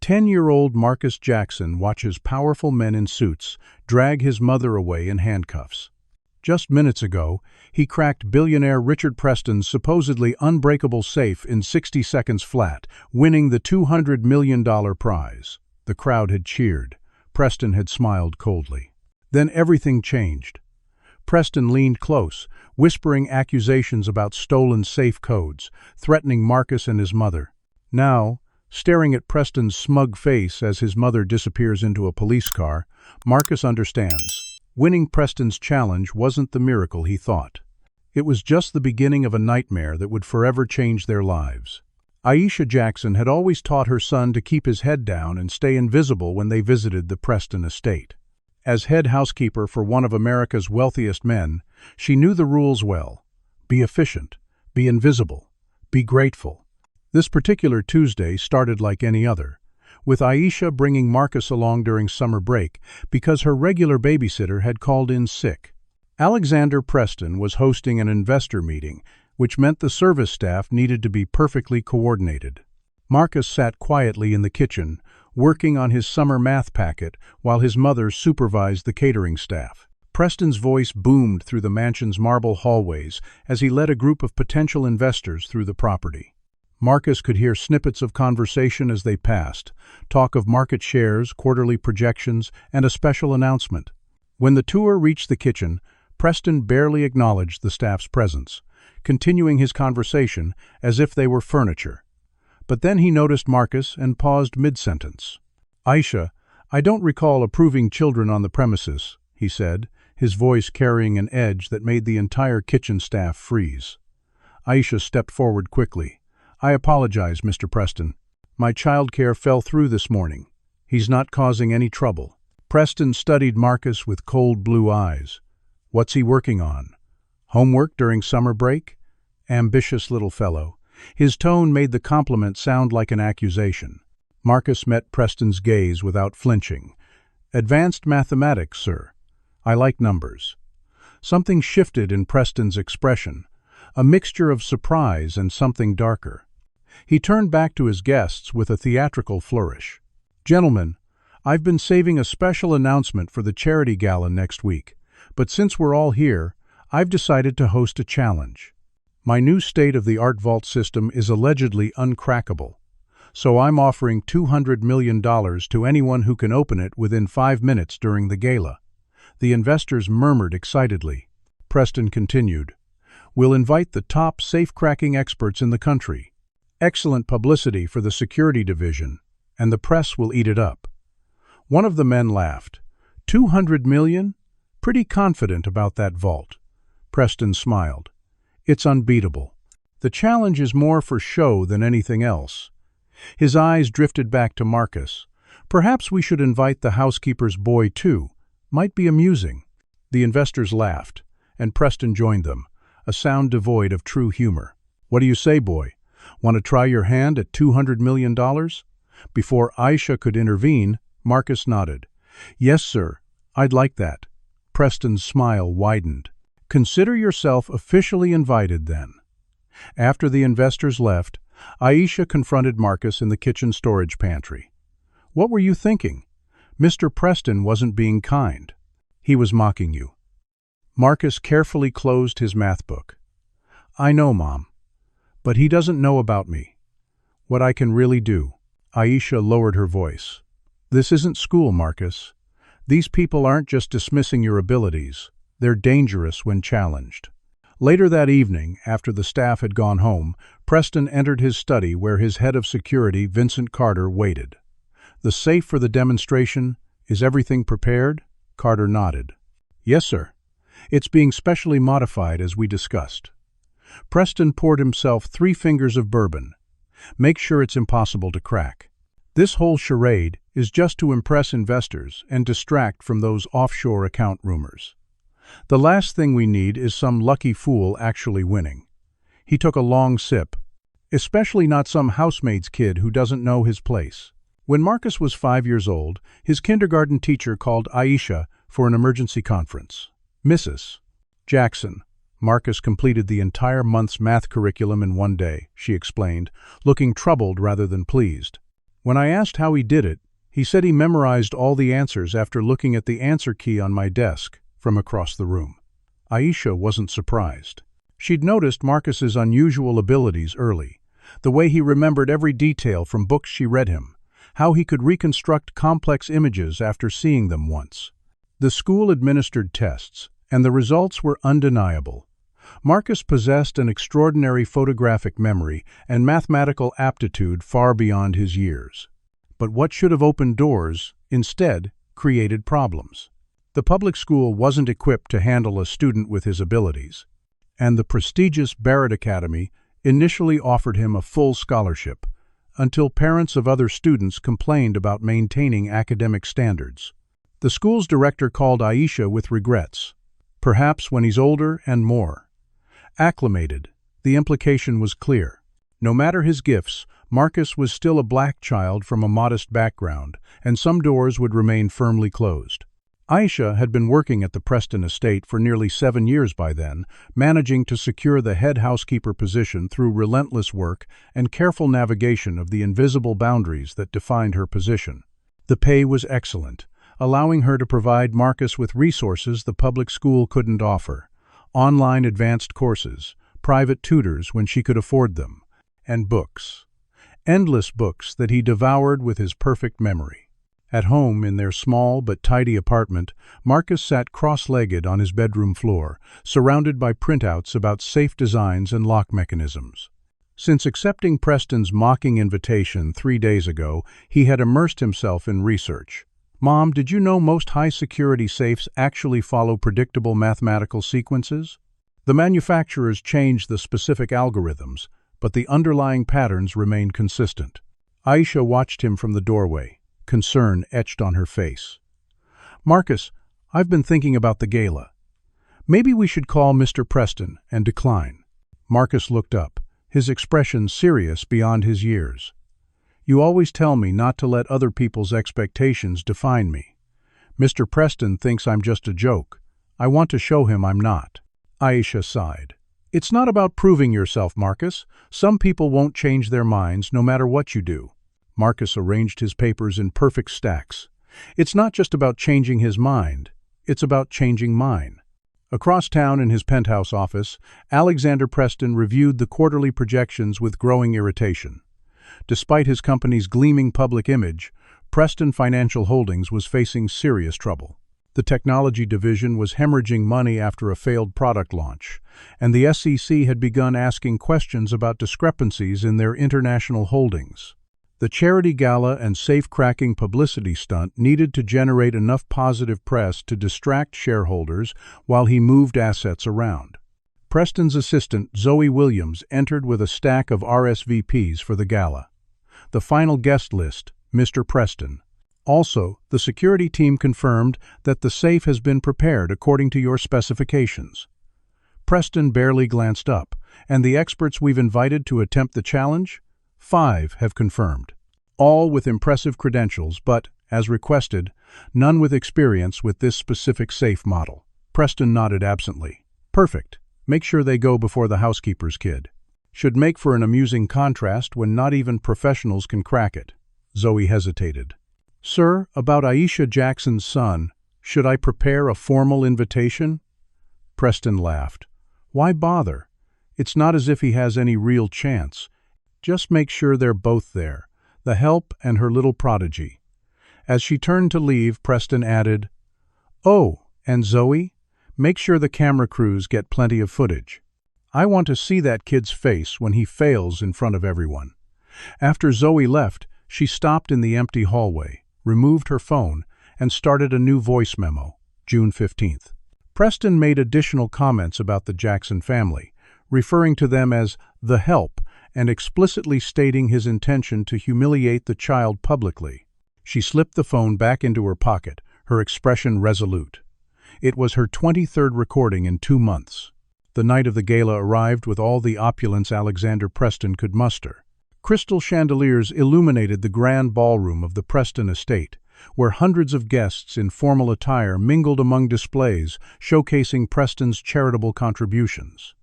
10-year-old Marcus Jackson watches powerful men in suits drag his mother away in handcuffs. Just minutes ago, he cracked billionaire Richard Preston's supposedly unbreakable safe in 60 seconds flat, winning the $200 million prize. The crowd had cheered. Preston had smiled coldly. Then everything changed. Preston leaned close, whispering accusations about stolen safe codes, threatening Marcus and his mother. Now, staring at Preston's smug face as his mother disappears into a police car, Marcus understands. Winning Preston's challenge wasn't the miracle he thought. It was just the beginning of a nightmare that would forever change their lives. Aisha Jackson had always taught her son to keep his head down and stay invisible when they visited the Preston estate. As head housekeeper for one of America's wealthiest men, she knew the rules well. Be efficient, be invisible, be grateful. This particular Tuesday started like any other, with Aisha bringing Marcus along during summer break because her regular babysitter had called in sick. Alexander Preston was hosting an investor meeting, which meant the service staff needed to be perfectly coordinated. Marcus sat quietly in the kitchen, working on his summer math packet while his mother supervised the catering staff. Preston's voice boomed through the mansion's marble hallways as he led a group of potential investors through the property. Marcus could hear snippets of conversation as they passed, talk of market shares, quarterly projections, and a special announcement. When the tour reached the kitchen, Preston barely acknowledged the staff's presence, continuing his conversation as if they were furniture. But then he noticed Marcus and paused mid-sentence. "Aisha, I don't recall approving children on the premises," he said, his voice carrying an edge that made the entire kitchen staff freeze. Aisha stepped forward quickly. "I apologize, Mr. Preston. My childcare fell through this morning. He's not causing any trouble." Preston studied Marcus with cold blue eyes. What's he working on? Homework during summer break? Ambitious little fellow. His tone made the compliment sound like an accusation. Marcus met Preston's gaze without flinching. "Advanced mathematics, sir. I like numbers." Something shifted in Preston's expression, a mixture of surprise and something darker. He turned back to his guests with a theatrical flourish. "Gentlemen, I've been saving a special announcement for the charity gala next week, but since we're all here, I've decided to host a challenge. My new state-of-the-art vault system is allegedly uncrackable, so I'm offering $200 million to anyone who can open it within 5 minutes during the gala." The investors murmured excitedly. Preston continued, "We'll invite the top safe-cracking experts in the country. Excellent publicity for the security division, and the press will eat it up." One of the men laughed. $200 million? Pretty confident about that vault. Preston smiled. "It's unbeatable. The challenge is more for show than anything else." His eyes drifted back to Marcus. "Perhaps we should invite the housekeeper's boy too. Might be amusing." The investors laughed, and Preston joined them, a sound devoid of true humor. "What do you say, boy? Want to try your hand at $200 million? Before Aisha could intervene, Marcus nodded. "Yes, sir. I'd like that." Preston's smile widened. "Consider yourself officially invited, then." After the investors left, Aisha confronted Marcus in the kitchen storage pantry. "What were you thinking? Mr. Preston wasn't being kind. He was mocking you." Marcus carefully closed his math book. "I know, Mom. But he doesn't know about me. What I can really do." Aisha lowered her voice. "This isn't school, Marcus. These people aren't just dismissing your abilities. They're dangerous when challenged." Later that evening, after the staff had gone home, Preston entered his study where his head of security, Vincent Carter, waited. "The safe for the demonstration, is everything prepared?" Carter nodded. "Yes, sir. It's being specially modified as we discussed." Preston poured himself 3 fingers of bourbon. "Make sure it's impossible to crack. This whole charade is just to impress investors and distract from those offshore account rumors. The last thing we need is some lucky fool actually winning." He took a long sip. "Especially not some housemaid's kid who doesn't know his place." When Marcus was 5 years old, his kindergarten teacher called Aisha for an emergency conference. "Mrs. Jackson, Marcus completed the entire month's math curriculum in one day," she explained, looking troubled rather than pleased. When I asked how he did it, he said he memorized all the answers after looking at the answer key on my desk from across the room. Aisha wasn't surprised. She'd noticed Marcus's unusual abilities early, the way he remembered every detail from books she read him, how he could reconstruct complex images after seeing them once. The school administered tests, and the results were undeniable. Marcus possessed an extraordinary photographic memory and mathematical aptitude far beyond his years. But what should have opened doors, instead, created problems. The public school wasn't equipped to handle a student with his abilities, and the prestigious Barrett Academy initially offered him a full scholarship, until parents of other students complained about maintaining academic standards. The school's director called Aisha with regrets. Perhaps when he's older and more acclimated, the implication was clear. No matter his gifts, Marcus was still a black child from a modest background, and some doors would remain firmly closed. Aisha had been working at the Preston estate for nearly 7 years by then, managing to secure the head housekeeper position through relentless work and careful navigation of the invisible boundaries that defined her position. The pay was excellent, allowing her to provide Marcus with resources the public school couldn't offer: online advanced courses, private tutors when she could afford them, and books. Endless books that he devoured with his perfect memory. At home, in their small but tidy apartment, Marcus sat cross-legged on his bedroom floor, surrounded by printouts about safe designs and lock mechanisms. Since accepting Preston's mocking invitation 3 days ago, he had immersed himself in research. "Mom, did you know most high-security safes actually follow predictable mathematical sequences? The manufacturers change the specific algorithms, but the underlying patterns remain consistent." Aisha watched him from the doorway, concern etched on her face. "Marcus, I've been thinking about the gala. Maybe we should call Mr. Preston and decline." Marcus looked up, his expression serious beyond his years. "You always tell me not to let other people's expectations define me. Mr. Preston thinks I'm just a joke. I want to show him I'm not." Aisha sighed. "It's not about proving yourself, Marcus. Some people won't change their minds no matter what you do." Marcus arranged his papers in perfect stacks. "It's not just about changing his mind. It's about changing mine." Across town in his penthouse office, Alexander Preston reviewed the quarterly projections with growing irritation. Despite his company's gleaming public image, Preston Financial Holdings was facing serious trouble. The technology division was hemorrhaging money after a failed product launch, and the SEC had begun asking questions about discrepancies in their international holdings. The charity gala and safe-cracking publicity stunt needed to generate enough positive press to distract shareholders while he moved assets around. Preston's assistant, Zoe Williams, entered with a stack of RSVPs for the gala. The final guest list, Mr. Preston. Also, the security team confirmed that the safe has been prepared according to your specifications. Preston barely glanced up, and the experts we've invited to attempt the challenge? 5 have confirmed. All with impressive credentials, but, as requested, none with experience with this specific safe model. Preston nodded absently. "Perfect. Make sure they go before the housekeeper's kid. Should make for an amusing contrast when not even professionals can crack it." Zoe hesitated. "Sir, about Aisha Jackson's son, should I prepare a formal invitation?" Preston laughed. "Why bother? It's not as if he has any real chance. Just make sure they're both there, the help and her little prodigy." As she turned to leave, Preston added, "Oh, and Zoe, make sure the camera crews get plenty of footage. I want to see that kid's face when he fails in front of everyone." After Zoe left, she stopped in the empty hallway, removed her phone, and started a new voice memo, June 15th. Preston made additional comments about the Jackson family, referring to them as the help and explicitly stating his intention to humiliate the child publicly. She slipped the phone back into her pocket, her expression resolute. It was her 23rd recording in 2 months. The night of the gala arrived with all the opulence Alexander Preston could muster. Crystal chandeliers illuminated the grand ballroom of the Preston estate, where hundreds of guests in formal attire mingled among displays showcasing Preston's charitable contributions.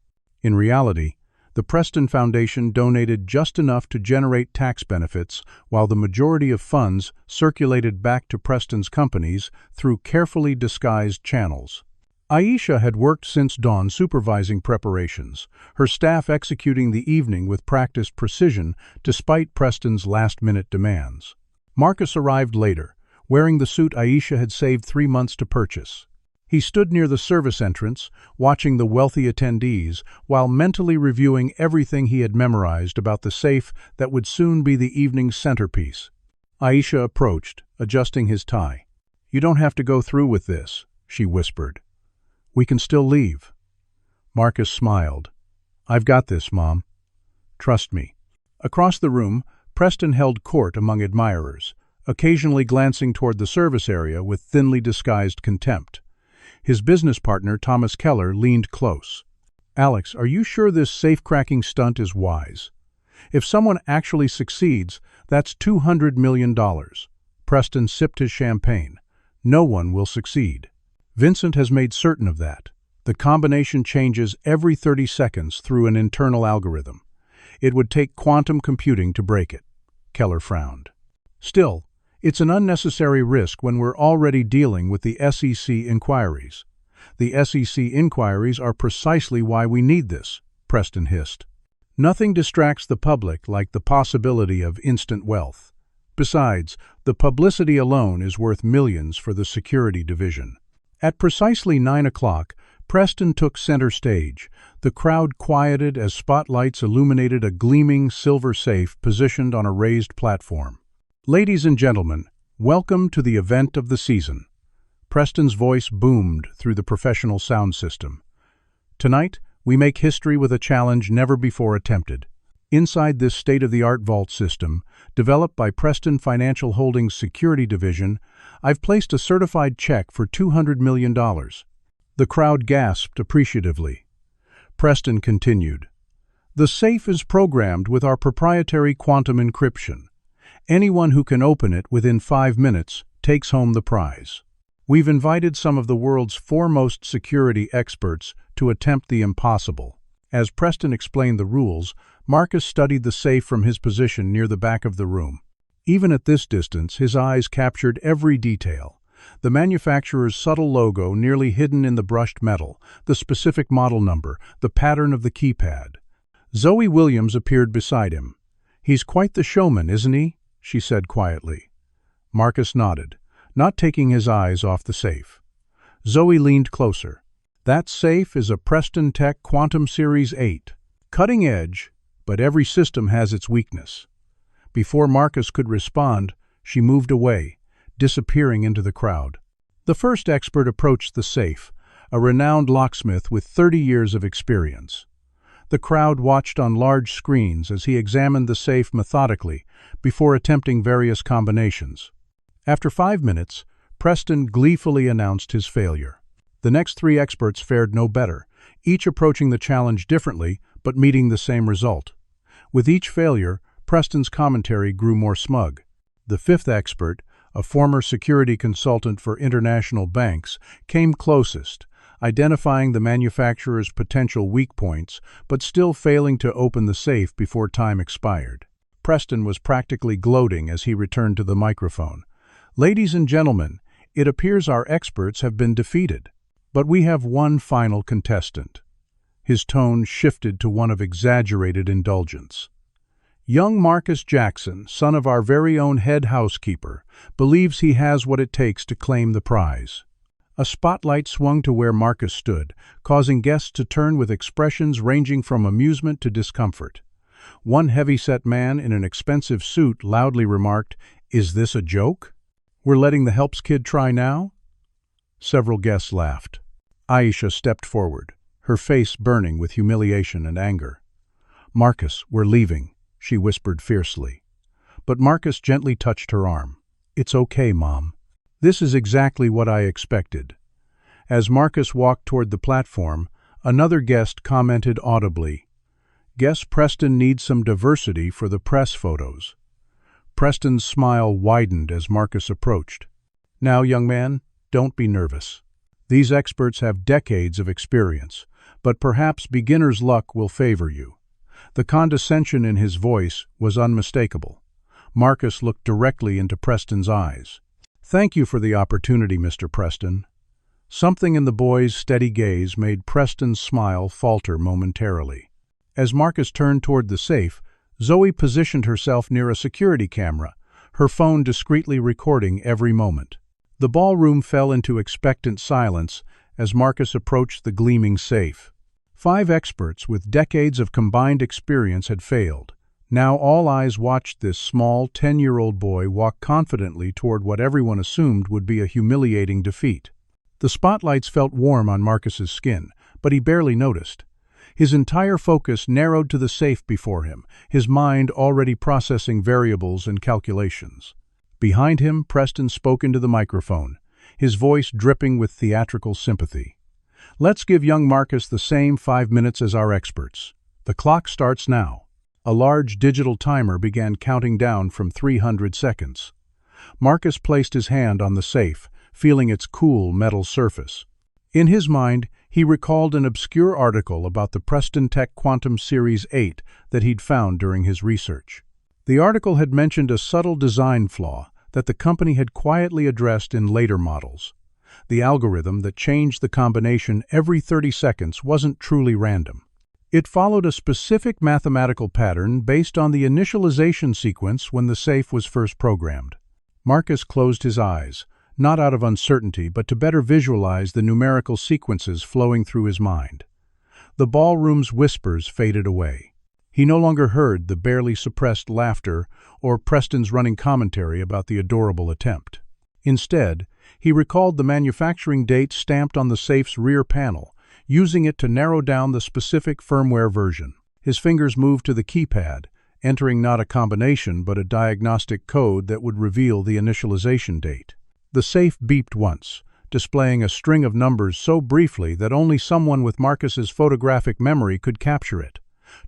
In reality, The Preston Foundation donated just enough to generate tax benefits, while the majority of funds circulated back to Preston's companies through carefully disguised channels. Aisha had worked since dawn supervising preparations, her staff executing the evening with practiced precision despite Preston's last-minute demands. Marcus arrived later, wearing the suit Aisha had saved 3 months to purchase. He stood near the service entrance, watching the wealthy attendees, while mentally reviewing everything he had memorized about the safe that would soon be the evening's centerpiece. Aisha approached, adjusting his tie. "You don't have to go through with this," she whispered. "We can still leave." Marcus smiled. "I've got this, Mom. Trust me." Across the room, Preston held court among admirers, occasionally glancing toward the service area with thinly disguised contempt. His business partner, Thomas Keller, leaned close. "Alex, are you sure this safe-cracking stunt is wise? If someone actually succeeds, that's $200 million. Preston sipped his champagne. "No one will succeed. Vincent has made certain of that. The combination changes every 30 seconds through an internal algorithm. It would take quantum computing to break it." Keller frowned. "Still, it's an unnecessary risk when we're already dealing with the SEC inquiries." "The SEC inquiries are precisely why we need this," Preston hissed. "Nothing distracts the public like the possibility of instant wealth. Besides, the publicity alone is worth millions for the security division." At precisely 9 o'clock, Preston took center stage. The crowd quieted as spotlights illuminated a gleaming silver safe positioned on a raised platform. "Ladies and gentlemen, welcome to the event of the season." Preston's voice boomed through the professional sound system. "Tonight, we make history with a challenge never before attempted. Inside this state-of-the-art vault system, developed by Preston Financial Holdings Security Division, I've placed a certified check for $200 million. The crowd gasped appreciatively. Preston continued. "The safe is programmed with our proprietary quantum encryption. Anyone who can open it within 5 minutes takes home the prize. We've invited some of the world's foremost security experts to attempt the impossible." As Preston explained the rules, Marcus studied the safe from his position near the back of the room. Even at this distance, his eyes captured every detail. The manufacturer's subtle logo nearly hidden in the brushed metal, the specific model number, the pattern of the keypad. Zoe Williams appeared beside him. "He's quite the showman, isn't he?" she said quietly. Marcus nodded, not taking his eyes off the safe. Zoe leaned closer. "That safe is a Preston Tech Quantum Series 8. Cutting edge, but every system has its weakness." Before Marcus could respond, she moved away, disappearing into the crowd. The first expert approached the safe, a renowned locksmith with 30 years of experience. The crowd watched on large screens as he examined the safe methodically before attempting various combinations. After 5 minutes, Preston gleefully announced his failure. The next 3 experts fared no better, each approaching the challenge differently but meeting the same result. With each failure, Preston's commentary grew more smug. The 5th expert, a former security consultant for international banks, came closest, identifying the manufacturer's potential weak points, but still failing to open the safe before time expired. Preston was practically gloating as he returned to the microphone. "Ladies and gentlemen, it appears our experts have been defeated. But we have one final contestant." His tone shifted to one of exaggerated indulgence. "Young Marcus Jackson, son of our very own head housekeeper, believes he has what it takes to claim the prize." A spotlight swung to where Marcus stood, causing guests to turn with expressions ranging from amusement to discomfort. One heavy-set man in an expensive suit loudly remarked, "Is this a joke? We're letting the helps kid try now?" Several guests laughed. Aisha stepped forward, her face burning with humiliation and anger. "Marcus, we're leaving," she whispered fiercely. But Marcus gently touched her arm. "It's okay, Mom. This is exactly what I expected." As Marcus walked toward the platform, another guest commented audibly, "Guess Preston needs some diversity for the press photos." Preston's smile widened as Marcus approached. "Now, young man, don't be nervous. These experts have decades of experience, but perhaps beginner's luck will favor you. The condescension in his voice was unmistakable. Marcus looked directly into Preston's eyes. "Thank you for the opportunity, Mr. Preston." Something in the boy's steady gaze made Preston's smile falter momentarily. As Marcus turned toward the safe, Zoe positioned herself near a security camera, her phone discreetly recording every moment. The ballroom fell into expectant silence as Marcus approached the gleaming safe. 5 experts with decades of combined experience had failed. Now all eyes watched this small, 10-year-old boy walk confidently toward what everyone assumed would be a humiliating defeat. The spotlights felt warm on Marcus's skin, but he barely noticed. His entire focus narrowed to the safe before him, his mind already processing variables and calculations. Behind him, Preston spoke into the microphone, his voice dripping with theatrical sympathy. "Let's give young Marcus the same 5 minutes as our experts. The clock starts now." A large digital timer began counting down from 300 seconds. Marcus placed his hand on the safe, feeling its cool metal surface. In his mind, he recalled an obscure article about the Preston Tech Quantum Series 8 that he'd found during his research. The article had mentioned a subtle design flaw that the company had quietly addressed in later models. The algorithm that changed the combination every 30 seconds wasn't truly random. It followed a specific mathematical pattern based on the initialization sequence when the safe was first programmed. Marcus closed his eyes, not out of uncertainty, but to better visualize the numerical sequences flowing through his mind. The ballroom's whispers faded away. He no longer heard the barely suppressed laughter or Preston's running commentary about the adorable attempt. Instead, he recalled the manufacturing date stamped on the safe's rear panel, using it to narrow down the specific firmware version. His fingers moved to the keypad, entering not a combination but a diagnostic code that would reveal the initialization date. The safe beeped once, displaying a string of numbers so briefly that only someone with Marcus's photographic memory could capture it.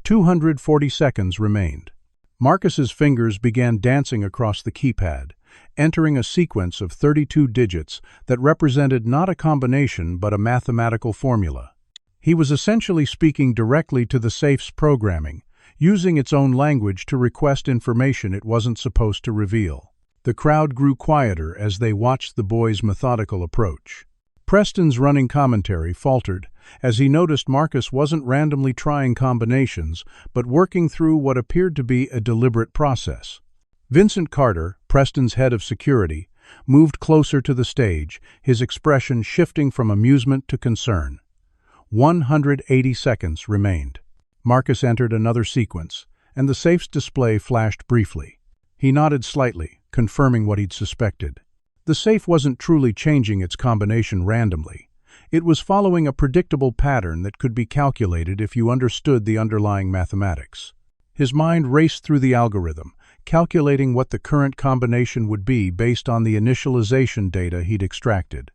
240 seconds remained. Marcus's fingers began dancing across the keypad, entering a sequence of 32 digits that represented not a combination but a mathematical formula. He was essentially speaking directly to the safe's programming, using its own language to request information it wasn't supposed to reveal. The crowd grew quieter as they watched the boy's methodical approach. Preston's running commentary faltered as he noticed Marcus wasn't randomly trying combinations, but working through what appeared to be a deliberate process. Vincent Carter, Preston's head of security, moved closer to the stage, his expression shifting from amusement to concern. 180 seconds remained. Marcus entered another sequence, and the safe's display flashed briefly. He nodded slightly, confirming what he'd suspected. The safe wasn't truly changing its combination randomly. It was following a predictable pattern that could be calculated if you understood the underlying mathematics. His mind raced through the algorithm, calculating what the current combination would be based on the initialization data he'd extracted.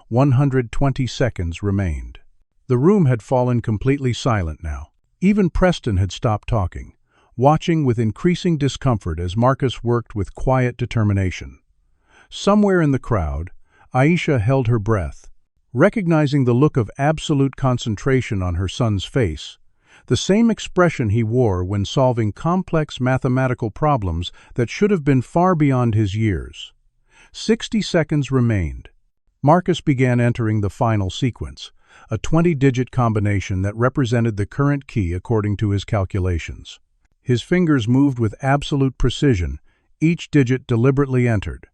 120 seconds remained. The room had fallen completely silent now. Even Preston had stopped talking, watching with increasing discomfort as Marcus worked with quiet determination. Somewhere in the crowd, Aisha held her breath, recognizing the look of absolute concentration on her son's face, the same expression he wore when solving complex mathematical problems that should have been far beyond his years. 60 seconds remained. Marcus began entering the final sequence, a 20-digit combination that represented the current key according to his calculations. His fingers moved with absolute precision, each digit deliberately entered.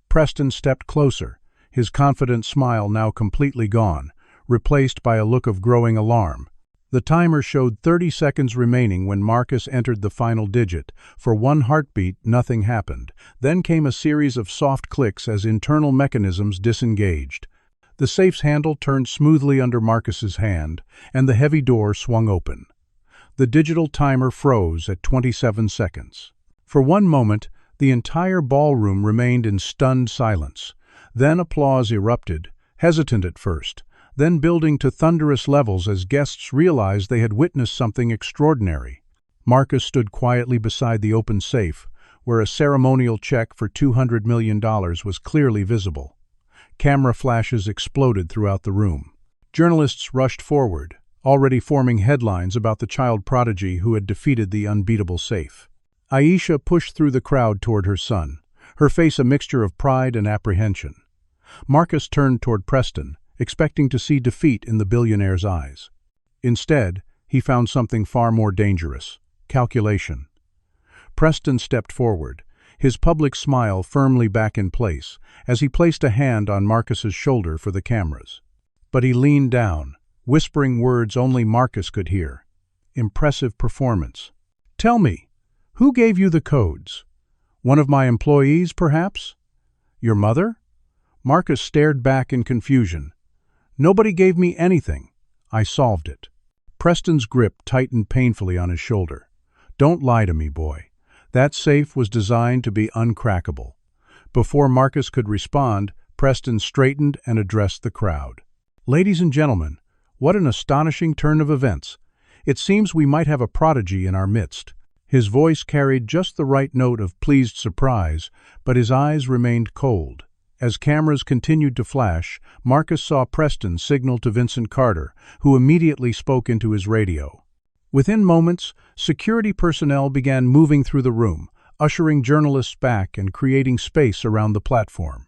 Preston stepped closer, his confident smile now completely gone, replaced by a look of growing alarm. The timer showed 30 seconds remaining when Marcus entered the final digit. For one heartbeat, nothing happened. Then came a series of soft clicks as internal mechanisms disengaged. The safe's handle turned smoothly under Marcus's hand, and the heavy door swung open. The digital timer froze at 27 seconds. For one moment, the entire ballroom remained in stunned silence. Then applause erupted, hesitant at first, then building to thunderous levels as guests realized they had witnessed something extraordinary. Marcus stood quietly beside the open safe, where a ceremonial check for $200 million was clearly visible. Camera flashes exploded throughout the room. Journalists rushed forward, already forming headlines about the child prodigy who had defeated the unbeatable safe. Aisha pushed through the crowd toward her son, her face a mixture of pride and apprehension. Marcus turned toward Preston, expecting to see defeat in the billionaire's eyes. Instead, he found something far more dangerous: calculation. Preston stepped forward, his public smile firmly back in place, as he placed a hand on Marcus's shoulder for the cameras. But he leaned down, whispering words only Marcus could hear. Impressive performance. Tell me, who gave you the codes? One of my employees, perhaps? Your mother? Marcus stared back in confusion. Nobody gave me anything. I solved it. Preston's grip tightened painfully on his shoulder. Don't lie to me, boy. That safe was designed to be uncrackable. Before Marcus could respond, Preston straightened and addressed the crowd. Ladies and gentlemen, what an astonishing turn of events. It seems we might have a prodigy in our midst. His voice carried just the right note of pleased surprise, but his eyes remained cold. As cameras continued to flash, Marcus saw Preston signal to Vincent Carter, who immediately spoke into his radio. Within moments, security personnel began moving through the room, ushering journalists back and creating space around the platform.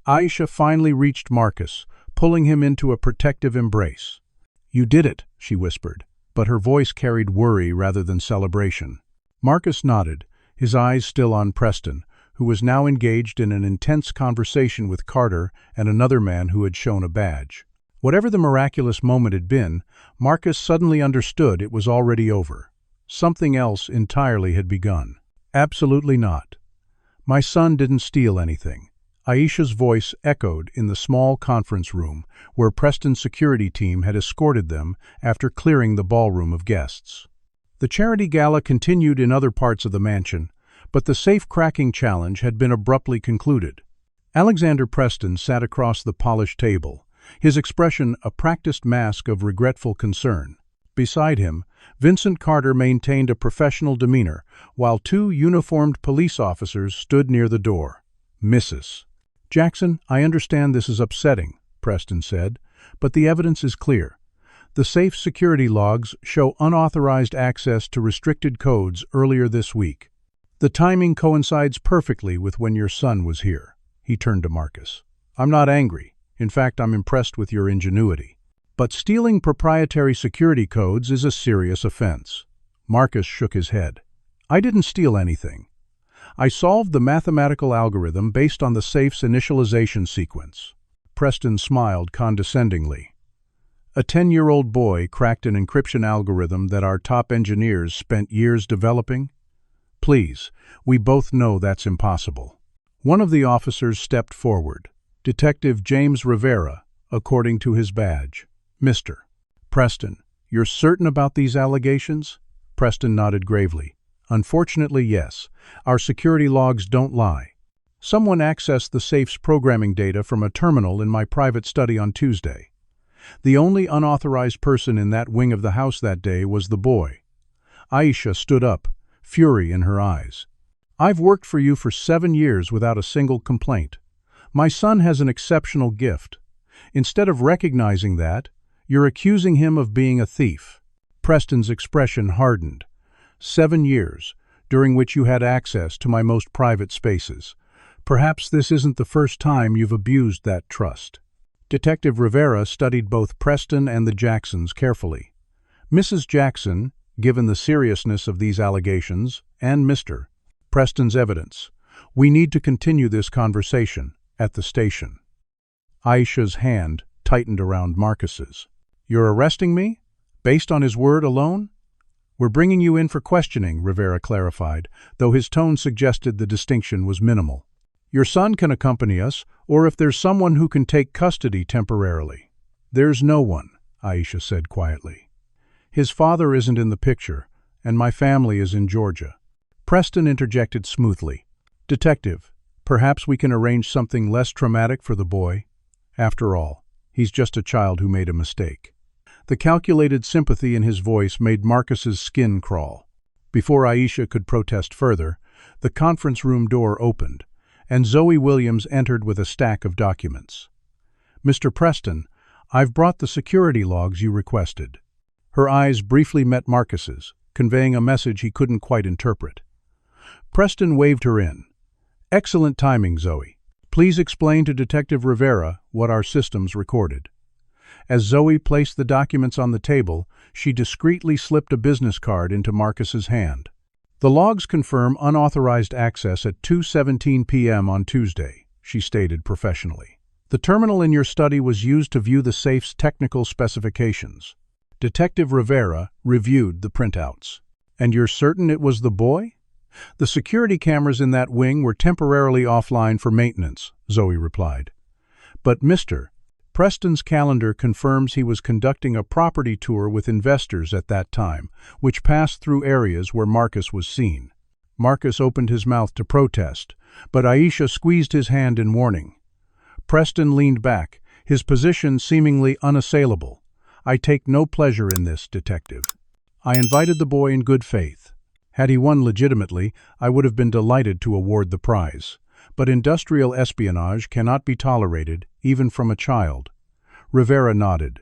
Aisha finally reached Marcus, pulling him into a protective embrace. You did it, she whispered, but her voice carried worry rather than celebration. Marcus nodded, his eyes still on Preston, who was now engaged in an intense conversation with Carter and another man who had shown a badge. Whatever the miraculous moment had been, Marcus suddenly understood it was already over. Something else entirely had begun. Absolutely not. My son didn't steal anything. Aisha's voice echoed in the small conference room where Preston's security team had escorted them after clearing the ballroom of guests. The charity gala continued in other parts of the mansion, but the safe-cracking challenge had been abruptly concluded. Alexander Preston sat across the polished table, his expression a practiced mask of regretful concern. Beside him, Vincent Carter maintained a professional demeanor, while two uniformed police officers stood near the door. Mrs. Jackson, I understand this is upsetting, Preston said, but the evidence is clear. The safe security logs show unauthorized access to restricted codes earlier this week. The timing coincides perfectly with when your son was here. He turned to Marcus. I'm not angry. In fact, I'm impressed with your ingenuity. But stealing proprietary security codes is a serious offense. Marcus shook his head. I didn't steal anything. I solved the mathematical algorithm based on the safe's initialization sequence. Preston smiled condescendingly. A 10-year-old boy cracked an encryption algorithm that our top engineers spent years developing? Please, we both know that's impossible. One of the officers stepped forward. Detective James Rivera, according to his badge. Mr. Preston, you're certain about these allegations? Preston nodded gravely. Unfortunately, yes. Our security logs don't lie. Someone accessed the safe's programming data from a terminal in my private study on Tuesday. The only unauthorized person in that wing of the house that day was the boy. Aisha stood up, fury in her eyes. I've worked for you for 7 years without a single complaint. My son has an exceptional gift. Instead of recognizing that, you're accusing him of being a thief. Preston's expression hardened. 7 years, during which you had access to my most private spaces. Perhaps this isn't the first time you've abused that trust. Detective Rivera studied both Preston and the Jacksons carefully. Mrs. Jackson, given the seriousness of these allegations, and Mr. Preston's evidence, we need to continue this conversation at the station. Aisha's hand tightened around Marcus's. You're arresting me? Based on his word alone? We're bringing you in for questioning, Rivera clarified, though his tone suggested the distinction was minimal. Your son can accompany us, or if there's someone who can take custody temporarily. There's no one, Aisha said quietly. His father isn't in the picture, and my family is in Georgia. Preston interjected smoothly. Detective, perhaps we can arrange something less traumatic for the boy. After all, he's just a child who made a mistake. The calculated sympathy in his voice made Marcus's skin crawl. Before Aisha could protest further, the conference room door opened, and Zoe Williams entered with a stack of documents. Mr. Preston, I've brought the security logs you requested. Her eyes briefly met Marcus's, conveying a message he couldn't quite interpret. Preston waved her in. "Excellent timing, Zoe. Please explain to Detective Rivera what our systems recorded." As Zoe placed the documents on the table, she discreetly slipped a business card into Marcus's hand. "The logs confirm unauthorized access at 2:17 p.m. on Tuesday," she stated professionally. "The terminal in your study was used to view the safe's technical specifications." Detective Rivera reviewed the printouts. "And you're certain it was the boy?" "The security cameras in that wing were temporarily offline for maintenance," Zoe replied. "But Mr. Preston's calendar confirms he was conducting a property tour with investors at that time, which passed through areas where Marcus was seen." Marcus opened his mouth to protest, but Aisha squeezed his hand in warning. Preston leaned back, his position seemingly unassailable. "I take no pleasure in this, Detective. I invited the boy in good faith. Had he won legitimately, I would have been delighted to award the prize. But industrial espionage cannot be tolerated, even from a child." Rivera nodded.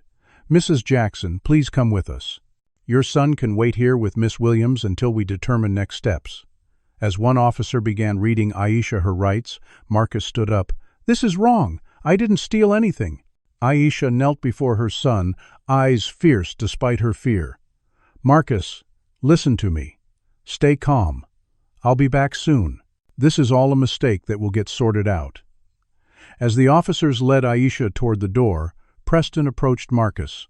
"Mrs. Jackson, please come with us. Your son can wait here with Miss Williams until we determine next steps." As one officer began reading Aisha her rights, Marcus stood up. "This is wrong. I didn't steal anything." Aisha knelt before her son, eyes fierce despite her fear. "Marcus, listen to me. Stay calm. I'll be back soon. This is all a mistake that will get sorted out." As the officers led Aisha toward the door, Preston approached Marcus.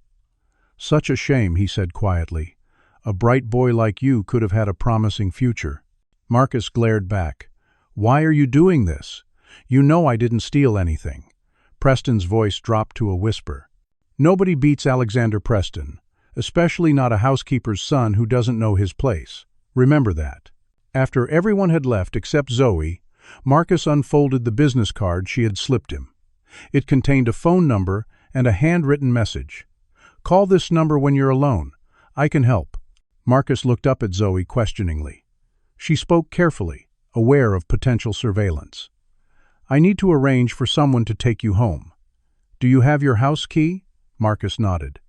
"Such a shame," he said quietly. "A bright boy like you could have had a promising future." Marcus glared back. "Why are you doing this? You know I didn't steal anything." Preston's voice dropped to a whisper. "Nobody beats Alexander Preston, especially not a housekeeper's son who doesn't know his place. Remember that." After everyone had left except Zoe, Marcus unfolded the business card she had slipped him. It contained a phone number and a handwritten message. "Call this number when you're alone. I can help." Marcus looked up at Zoe questioningly. She spoke carefully, aware of potential surveillance. "I need to arrange for someone to take you home." "Do you have your house key?" Marcus nodded.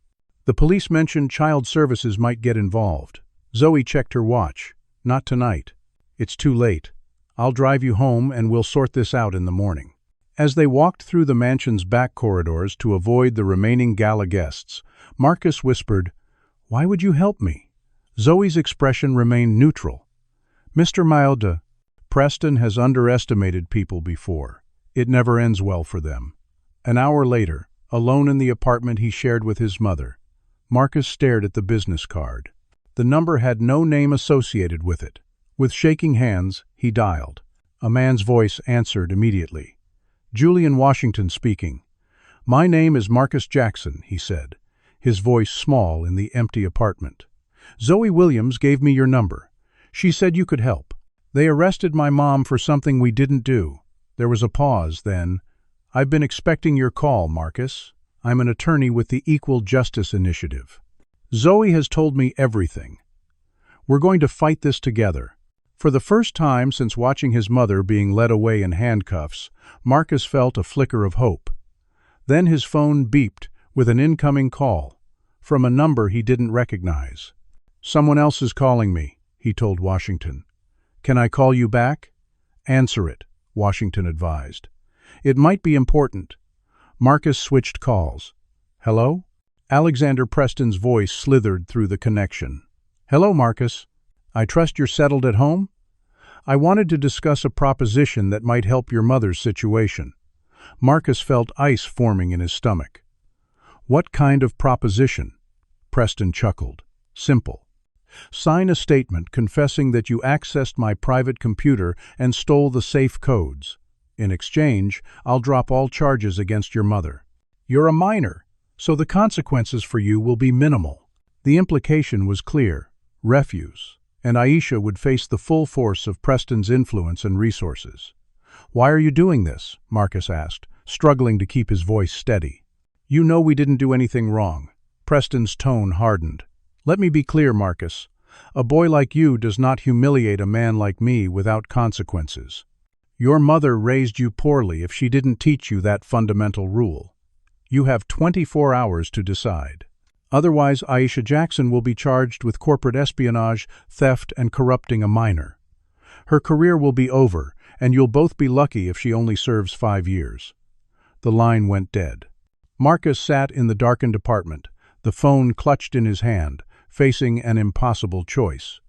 "The police mentioned child services might get involved." Zoe checked her watch. "Not tonight. It's too late. I'll drive you home and we'll sort this out in the morning." As they walked through the mansion's back corridors to avoid the remaining gala guests, Marcus whispered, "Why would you help me?" Zoe's expression remained neutral. "Mr. Mailde, Preston has underestimated people before. It never ends well for them." An hour later, alone in the apartment he shared with his mother, Marcus stared at the business card. The number had no name associated with it. With shaking hands, he dialed. A man's voice answered immediately. "Julian Washington speaking." "My name is Marcus Jackson," he said, his voice small in the empty apartment. "Zoe Williams gave me your number. She said you could help. They arrested my mom for something we didn't do." There was a pause, then, "I've been expecting your call, Marcus. I'm an attorney with the Equal Justice Initiative. Zoe has told me everything. We're going to fight this together." For the first time since watching his mother being led away in handcuffs, Marcus felt a flicker of hope. Then his phone beeped with an incoming call, from a number he didn't recognize. "Someone else is calling me," he told Washington. "Can I call you back?" "Answer it," Washington advised. "It might be important." Marcus switched calls. "Hello?" Alexander Preston's voice slithered through the connection. "Hello, Marcus. I trust you're settled at home? I wanted to discuss a proposition that might help your mother's situation." Marcus felt ice forming in his stomach. "What kind of proposition?" Preston chuckled. "Simple. Sign a statement confessing that you accessed my private computer and stole the safe codes. In exchange, I'll drop all charges against your mother. You're a minor, so the consequences for you will be minimal." The implication was clear: refuse, and Aisha would face the full force of Preston's influence and resources. "Why are you doing this?" Marcus asked, struggling to keep his voice steady. "You know we didn't do anything wrong." Preston's tone hardened. "Let me be clear, Marcus. A boy like you does not humiliate a man like me without consequences. Your mother raised you poorly if she didn't teach you that fundamental rule. You have 24 hours to decide." Otherwise, Aisha Jackson will be charged with corporate espionage, theft, and corrupting a minor. Her career will be over, and you'll both be lucky if she only serves 5 years." The line went dead. Marcus sat in the darkened apartment, the phone clutched in his hand, facing an impossible choice.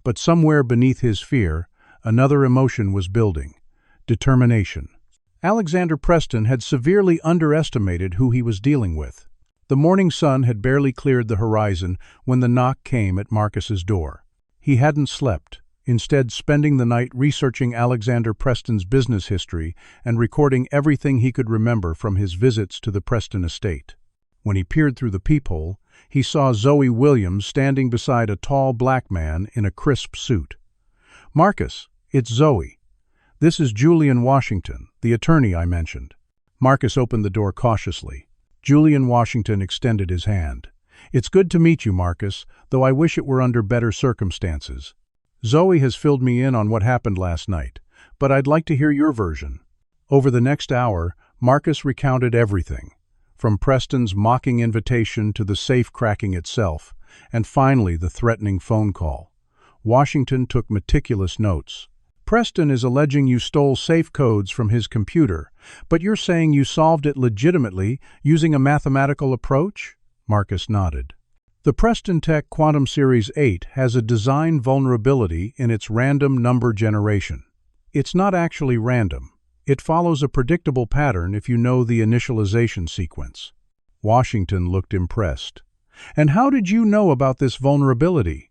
But somewhere beneath his fear, another emotion was building: determination. Alexander Preston had severely underestimated who he was dealing with. The morning sun had barely cleared the horizon when the knock came at Marcus's door. He hadn't slept, instead spending the night researching Alexander Preston's business history and recording everything he could remember from his visits to the Preston estate. When he peered through the peephole, he saw Zoe Williams standing beside a tall black man in a crisp suit. "Marcus, it's Zoe. This is Julian Washington, the attorney I mentioned." Marcus opened the door cautiously. Julian Washington extended his hand. "It's good to meet you, Marcus, though I wish it were under better circumstances. Zoe has filled me in on what happened last night, but I'd like to hear your version." Over the next hour, Marcus recounted everything, from Preston's mocking invitation to the safe cracking itself, and finally the threatening phone call. Washington took meticulous notes. "Preston is alleging you stole safe codes from his computer, but you're saying you solved it legitimately using a mathematical approach?" Marcus nodded. "The Preston Tech Quantum Series 8 has a design vulnerability in its random number generation. It's not actually random. It follows a predictable pattern if you know the initialization sequence." Washington looked impressed. "And how did you know about this vulnerability?"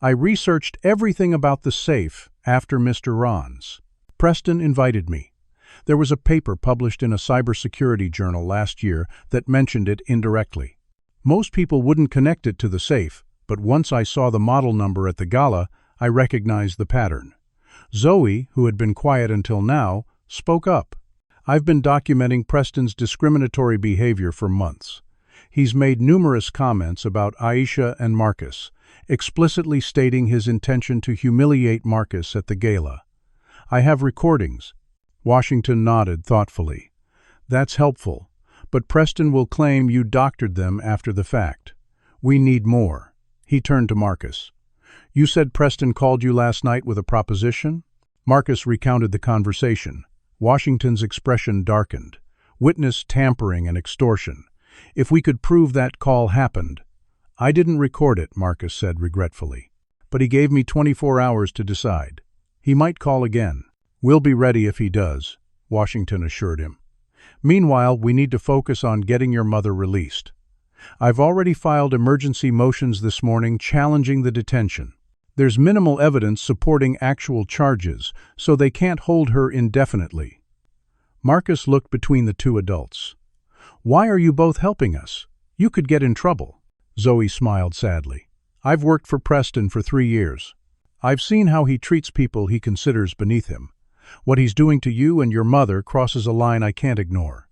"I researched everything about the safe after Mr. Ron's. Preston invited me. There was a paper published in a cybersecurity journal last year that mentioned it indirectly. Most people wouldn't connect it to the safe, but once I saw the model number at the gala, I recognized the pattern." Zoe, who had been quiet until now, spoke up. "I've been documenting Preston's discriminatory behavior for months. He's made numerous comments about Aisha and Marcus, explicitly stating his intention to humiliate Marcus at the gala. I have recordings." Washington nodded thoughtfully. "That's helpful, but Preston will claim you doctored them after the fact. We need more." He turned to Marcus. "You said Preston called you last night with a proposition?" Marcus recounted the conversation. Washington's expression darkened. "Witness tampering and extortion. If we could prove that call happened—" "I didn't record it," Marcus said regretfully. "But he gave me 24 hours to decide. He might call again." "We'll be ready if he does," Washington assured him. "Meanwhile, we need to focus on getting your mother released. I've already filed emergency motions this morning challenging the detention. There's minimal evidence supporting actual charges, so they can't hold her indefinitely." Marcus looked between the two adults. "Why are you both helping us? You could get in trouble." Zoe smiled sadly. "I've worked for Preston for 3 years. I've seen how he treats people he considers beneath him. What he's doing to you and your mother crosses a line I can't ignore."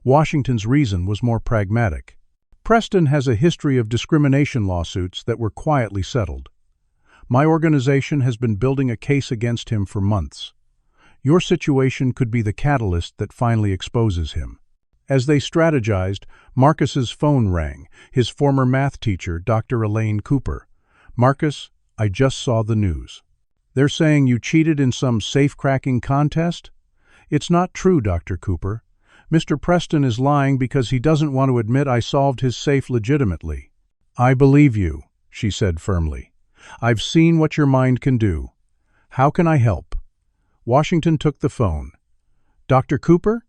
Washington's reason was more pragmatic. "Preston has a history of discrimination lawsuits that were quietly settled. My organization has been building a case against him for months. Your situation could be the catalyst that finally exposes him." As they strategized, Marcus's phone rang, his former math teacher, Dr. Elaine Cooper. "Marcus, I just saw the news. They're saying you cheated in some safe-cracking contest?" "It's not true, Dr. Cooper. Mr. Preston is lying because he doesn't want to admit I solved his safe legitimately." "I believe you," she said firmly. "I've seen what your mind can do. How can I help?" Washington took the phone. "Dr. Cooper?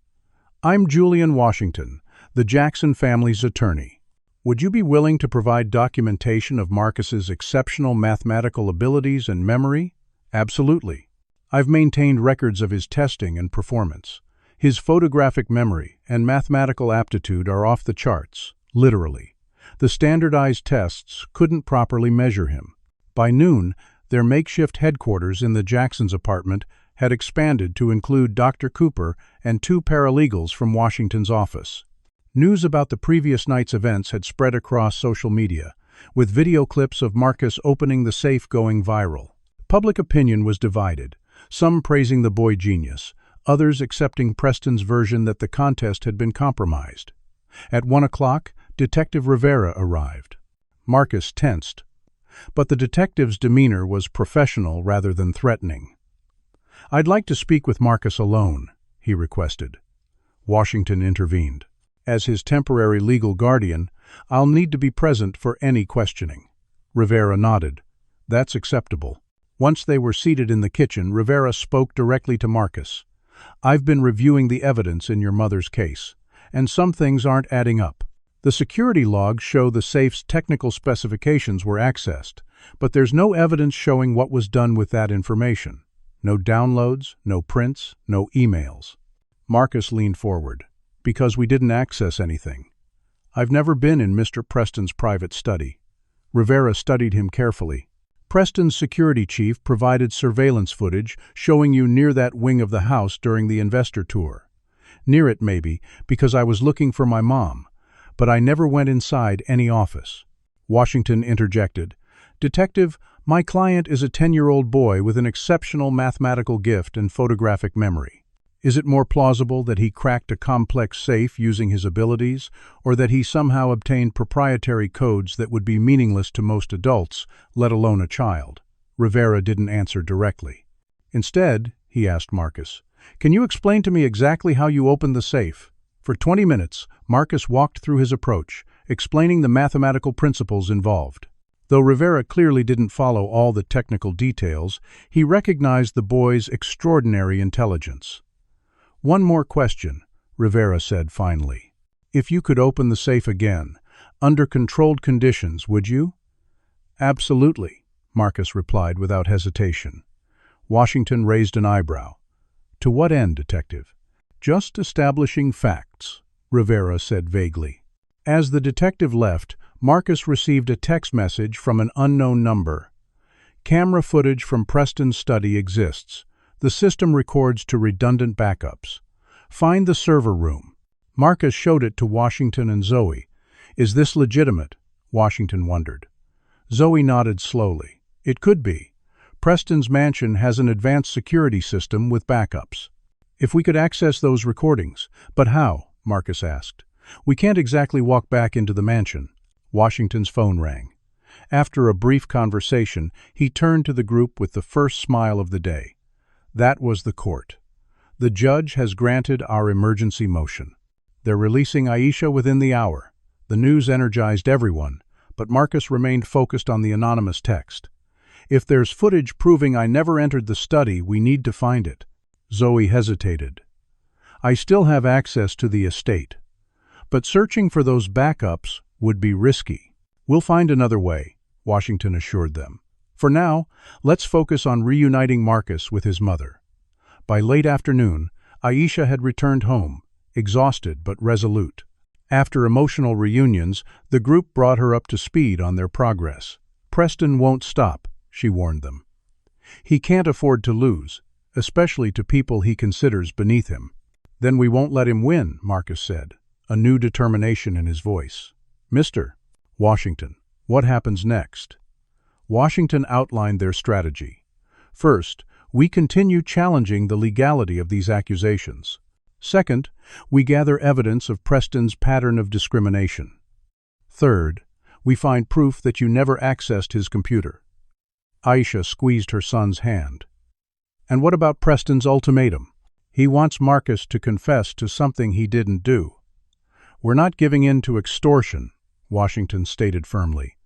I'm Julian Washington, the Jackson family's attorney. Would you be willing to provide documentation of Marcus's exceptional mathematical abilities and memory?" "Absolutely. I've maintained records of his testing and performance. His photographic memory and mathematical aptitude are off the charts, literally. The standardized tests couldn't properly measure him." By noon, their makeshift headquarters in the Jacksons' apartment had expanded to include Dr. Cooper and 2 paralegals from Washington's office. News about the previous night's events had spread across social media, with video clips of Marcus opening the safe going viral. Public opinion was divided, some praising the boy genius, others accepting Preston's version that the contest had been compromised. At 1 o'clock, Detective Rivera arrived. Marcus tensed, but the detective's demeanor was professional rather than threatening. "I'd like to speak with Marcus alone," he requested. Washington intervened. "As his temporary legal guardian, I'll need to be present for any questioning." Rivera nodded. "That's acceptable." Once they were seated in the kitchen, Rivera spoke directly to Marcus. "I've been reviewing the evidence in your mother's case, and some things aren't adding up. The security logs show the safe's technical specifications were accessed, but there's no evidence showing what was done with that information. No downloads, no prints, no emails." Marcus leaned forward. "Because we didn't access anything. I've never been in Mr. Preston's private study." Rivera studied him carefully. "Preston's security chief provided surveillance footage showing you near that wing of the house during the investor tour. Near it, maybe, because I was looking for my mom, but I never went inside any office." Washington interjected. "Detective, my client is a 10-year-old boy with an exceptional mathematical gift and photographic memory. Is it more plausible that he cracked a complex safe using his abilities, or that he somehow obtained proprietary codes that would be meaningless to most adults, let alone a child?" Rivera didn't answer directly. "Instead," he asked Marcus, "can you explain to me exactly how you opened the safe?" For 20 minutes, Marcus walked through his approach, explaining the mathematical principles involved. Though Rivera clearly didn't follow all the technical details, he recognized the boy's extraordinary intelligence. "One more question," Rivera said finally. "If you could open the safe again, under controlled conditions, would you?" "Absolutely," Marcus replied without hesitation. Washington raised an eyebrow. "To what end, Detective?" "Just establishing facts," Rivera said vaguely. As the detective left, Marcus received a text message from an unknown number. "Camera footage from Preston's study exists. The system records to redundant backups. Find the server room." Marcus showed it to Washington and Zoe. "Is this legitimate?" Washington wondered. Zoe nodded slowly. "It could be. Preston's mansion has an advanced security system with backups." "If we could access those recordings." "But how?" Marcus asked. "We can't exactly walk back into the mansion." Washington's phone rang. After a brief conversation, he turned to the group with the first smile of the day. "That was the court. The judge has granted our emergency motion. They're releasing Aisha within the hour." The news energized everyone, but Marcus remained focused on the anonymous text. "If there's footage proving I never entered the study, we need to find it." Zoe hesitated. "I still have access to the estate, but searching for those backups would be risky." "We'll find another way," Washington assured them. "For now, let's focus on reuniting Marcus with his mother." By late afternoon, Aisha had returned home, exhausted but resolute. After emotional reunions, the group brought her up to speed on their progress. "Preston won't stop," she warned them. "He can't afford to lose, especially to people he considers beneath him." "Then we won't let him win," Marcus said, a new determination in his voice. "Mr. Washington, what happens next?" Washington outlined their strategy. "First, we continue challenging the legality of these accusations. Second, we gather evidence of Preston's pattern of discrimination. Third, we find proof that you never accessed his computer." Aisha squeezed her son's hand. "And what about Preston's ultimatum? He wants Marcus to confess to something he didn't do." "We're not giving in to extortion," Washington stated firmly.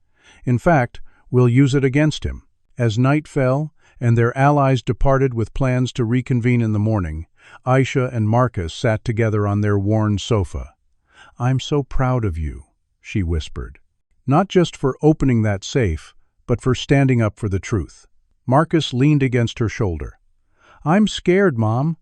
"In fact, we'll use it against him." As night fell, and their allies departed with plans to reconvene in the morning, Aisha and Marcus sat together on their worn sofa. "I'm so proud of you," she whispered. "Not just for opening that safe, but for standing up for the truth." Marcus leaned against her shoulder. "I'm scared, Mom.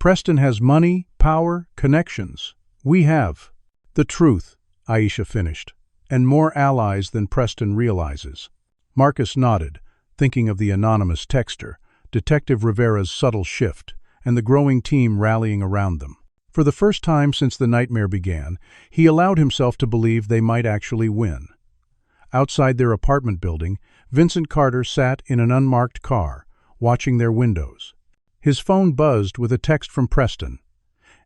Preston has money, power, connections. We have the truth," Aisha finished, "and more allies than Preston realizes." Marcus nodded, thinking of the anonymous texter, Detective Rivera's subtle shift, and the growing team rallying around them. For the first time since the nightmare began, he allowed himself to believe they might actually win. Outside their apartment building, Vincent Carter sat in an unmarked car, watching their windows. His phone buzzed with a text from Preston.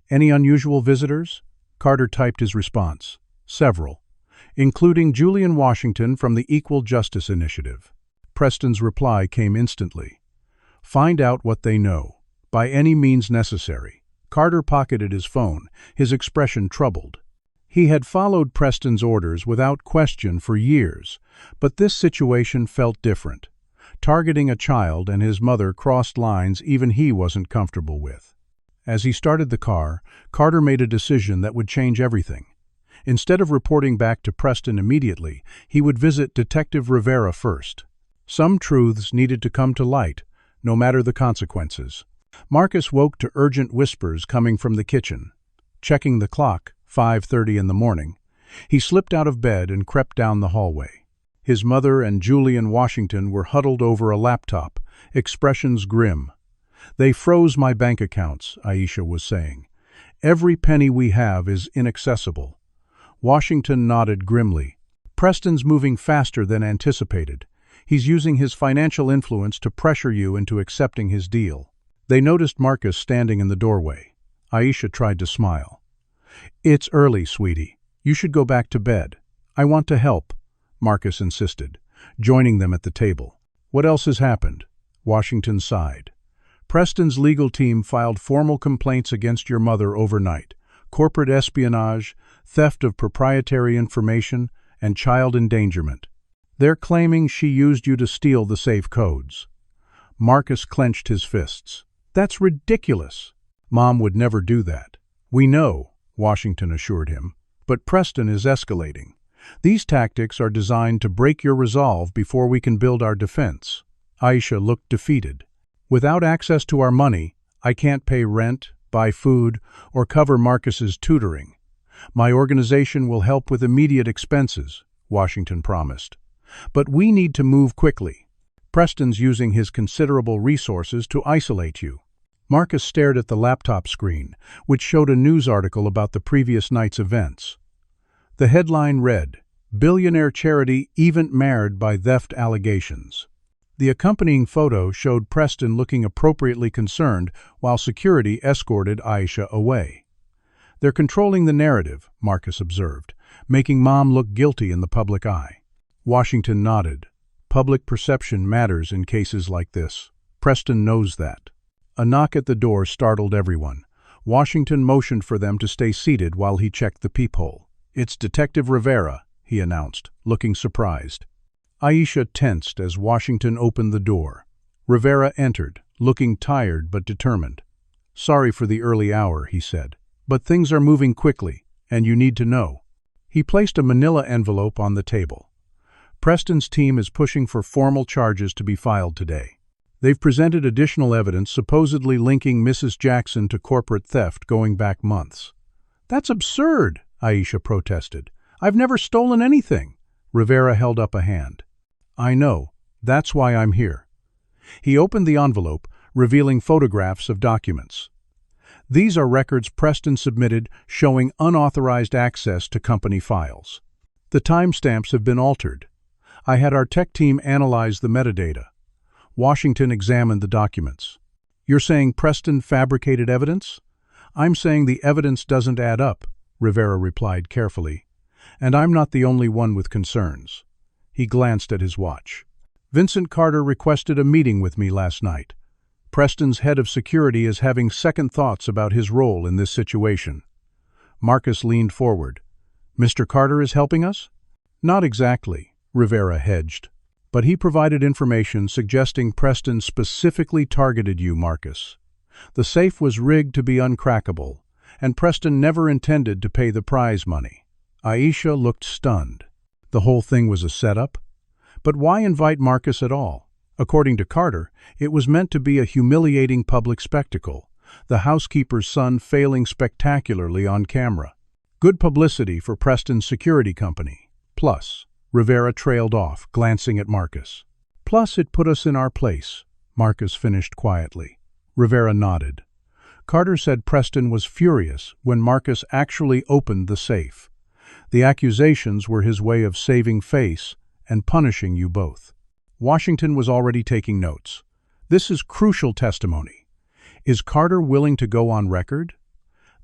"Any unusual visitors?" Carter typed his response. "Several. including Julian Washington from the Equal Justice Initiative. Preston's reply came instantly. Find out what they know, by any means necessary. Carter pocketed his phone, his expression troubled. He had followed Preston's orders without question for years, but this situation felt different. Targeting a child and his mother crossed lines even he wasn't comfortable with. As he started the car, Carter made a decision that would change everything. Instead of reporting back to Preston immediately, he would visit Detective Rivera first. Some truths needed to come to light, no matter the consequences. Marcus woke to urgent whispers coming from the kitchen. Checking the clock, 5:30 in the morning, he slipped out of bed and crept down the hallway. His mother and Julian Washington were huddled over a laptop, expressions grim. "They froze my bank accounts," Aisha was saying. "Every penny we have is inaccessible." Washington nodded grimly. "Preston's moving faster than anticipated. He's using his financial influence to pressure you into accepting his deal." They noticed Marcus standing in the doorway. Aisha tried to smile. "It's early, sweetie. You should go back to bed." "I want to help," Marcus insisted, joining them at the table. "What else has happened?" Washington sighed. "Preston's legal team filed formal complaints against your mother overnight. Corporate espionage, theft of proprietary information, and child endangerment. They're claiming she used you to steal the safe codes." Marcus clenched his fists. "That's ridiculous. Mom would never do that." "We know," Washington assured him, "but Preston is escalating. These tactics are designed to break your resolve before we can build our defense." Aisha looked defeated. "Without access to our money, I can't pay rent, buy food, or cover Marcus's tutoring. My organization will help with immediate expenses," Washington promised. "But we need to move quickly. Preston's using his considerable resources to isolate you." Marcus stared at the laptop screen, which showed a news article about the previous night's events. The headline read, "Billionaire Charity Event Marred by Theft Allegations." The accompanying photo showed Preston looking appropriately concerned while security escorted Aisha away. "They're controlling the narrative," Marcus observed, "making Mom look guilty in the public eye." Washington nodded. "Public perception matters in cases like this. Preston knows that." A knock at the door startled everyone. Washington motioned for them to stay seated while he checked the peephole. "It's Detective Rivera," he announced, looking surprised. Aisha tensed as Washington opened the door. Rivera entered, looking tired but determined. "Sorry for the early hour," he said, "but things are moving quickly, and you need to know." He placed a manila envelope on the table. "Preston's team is pushing for formal charges to be filed today. They've presented additional evidence supposedly linking Mrs. Jackson to corporate theft going back months." "That's absurd," Aisha protested. "I've never stolen anything." Rivera held up a hand. "I know. That's why I'm here." He opened the envelope, revealing photographs of documents. "These are records Preston submitted showing unauthorized access to company files. The timestamps have been altered. I had our tech team analyze the metadata." Washington examined the documents. "You're saying Preston fabricated evidence?" "I'm saying the evidence doesn't add up," Rivera replied carefully. "And I'm not the only one with concerns." He glanced at his watch. "Vincent Carter requested a meeting with me last night. Preston's head of security is having second thoughts about his role in this situation." Marcus leaned forward. "Mr. Carter is helping us?" "Not exactly," Rivera hedged. "But he provided information suggesting Preston specifically targeted you, Marcus. The safe was rigged to be uncrackable, and Preston never intended to pay the prize money." Aisha looked stunned. The whole thing was a setup? But why invite Marcus at all? According to Carter, it was meant to be a humiliating public spectacle, the housekeeper's son failing spectacularly on camera. Good publicity for Preston's security company. Plus, Rivera trailed off, glancing at Marcus. "Plus, it put us in our place," Marcus finished quietly. Rivera nodded. Carter said Preston was furious when Marcus actually opened the safe. The accusations were his way of saving face and punishing you both. Washington was already taking notes. "This is crucial testimony. Is Carter willing to go on record?"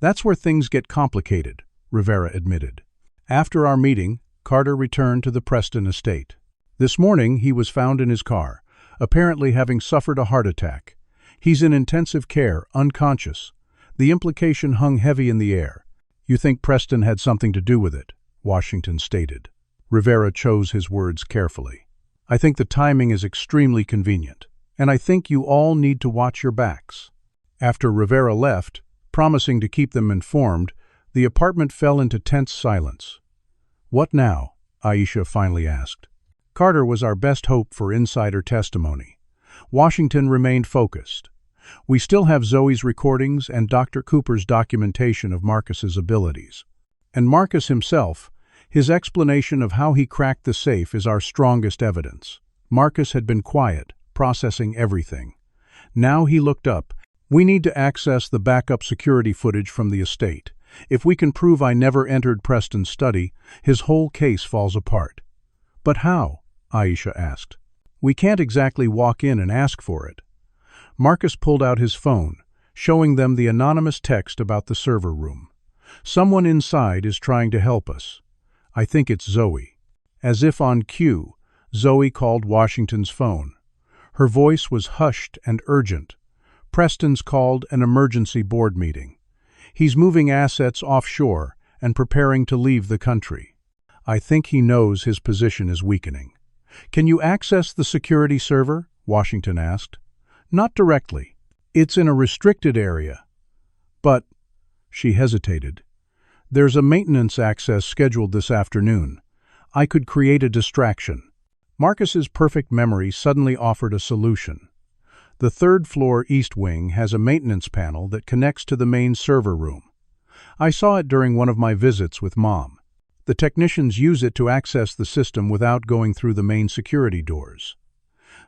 "That's where things get complicated," Rivera admitted. "After our meeting, Carter returned to the Preston estate. This morning, he was found in his car, apparently having suffered a heart attack. He's in intensive care, unconscious. The implication hung heavy in the air. "You think Preston had something to do with it," Washington stated. Rivera chose his words carefully. "I think the timing is extremely convenient, and I think you all need to watch your backs." After Rivera left, promising to keep them informed, the apartment fell into tense silence. "What now?" Aisha finally asked. Carter was our best hope for insider testimony. Washington remained focused. "We still have Zoe's recordings and Dr. Cooper's documentation of Marcus's abilities. And Marcus himself, his explanation of how he cracked the safe is our strongest evidence." Marcus had been quiet, processing everything. Now he looked up. "We need to access the backup security footage from the estate. If we can prove I never entered Preston's study, his whole case falls apart." "But how?" Aisha asked. "We can't exactly walk in and ask for it." Marcus pulled out his phone, showing them the anonymous text about the server room. "Someone inside is trying to help us. I think it's Zoe." As if on cue, Zoe called Washington's phone. Her voice was hushed and urgent. "Preston's called an emergency board meeting. He's moving assets offshore and preparing to leave the country. I think he knows his position is weakening." "Can you access the security server?" Washington asked. "Not directly. It's in a restricted area. But," she hesitated, "there's a maintenance access scheduled this afternoon. I could create a distraction." Marcus's perfect memory suddenly offered a solution. The third-floor east wing has a maintenance panel that connects to the main server room. I saw it during one of my visits with Mom. The technicians use it to access the system without going through the main security doors.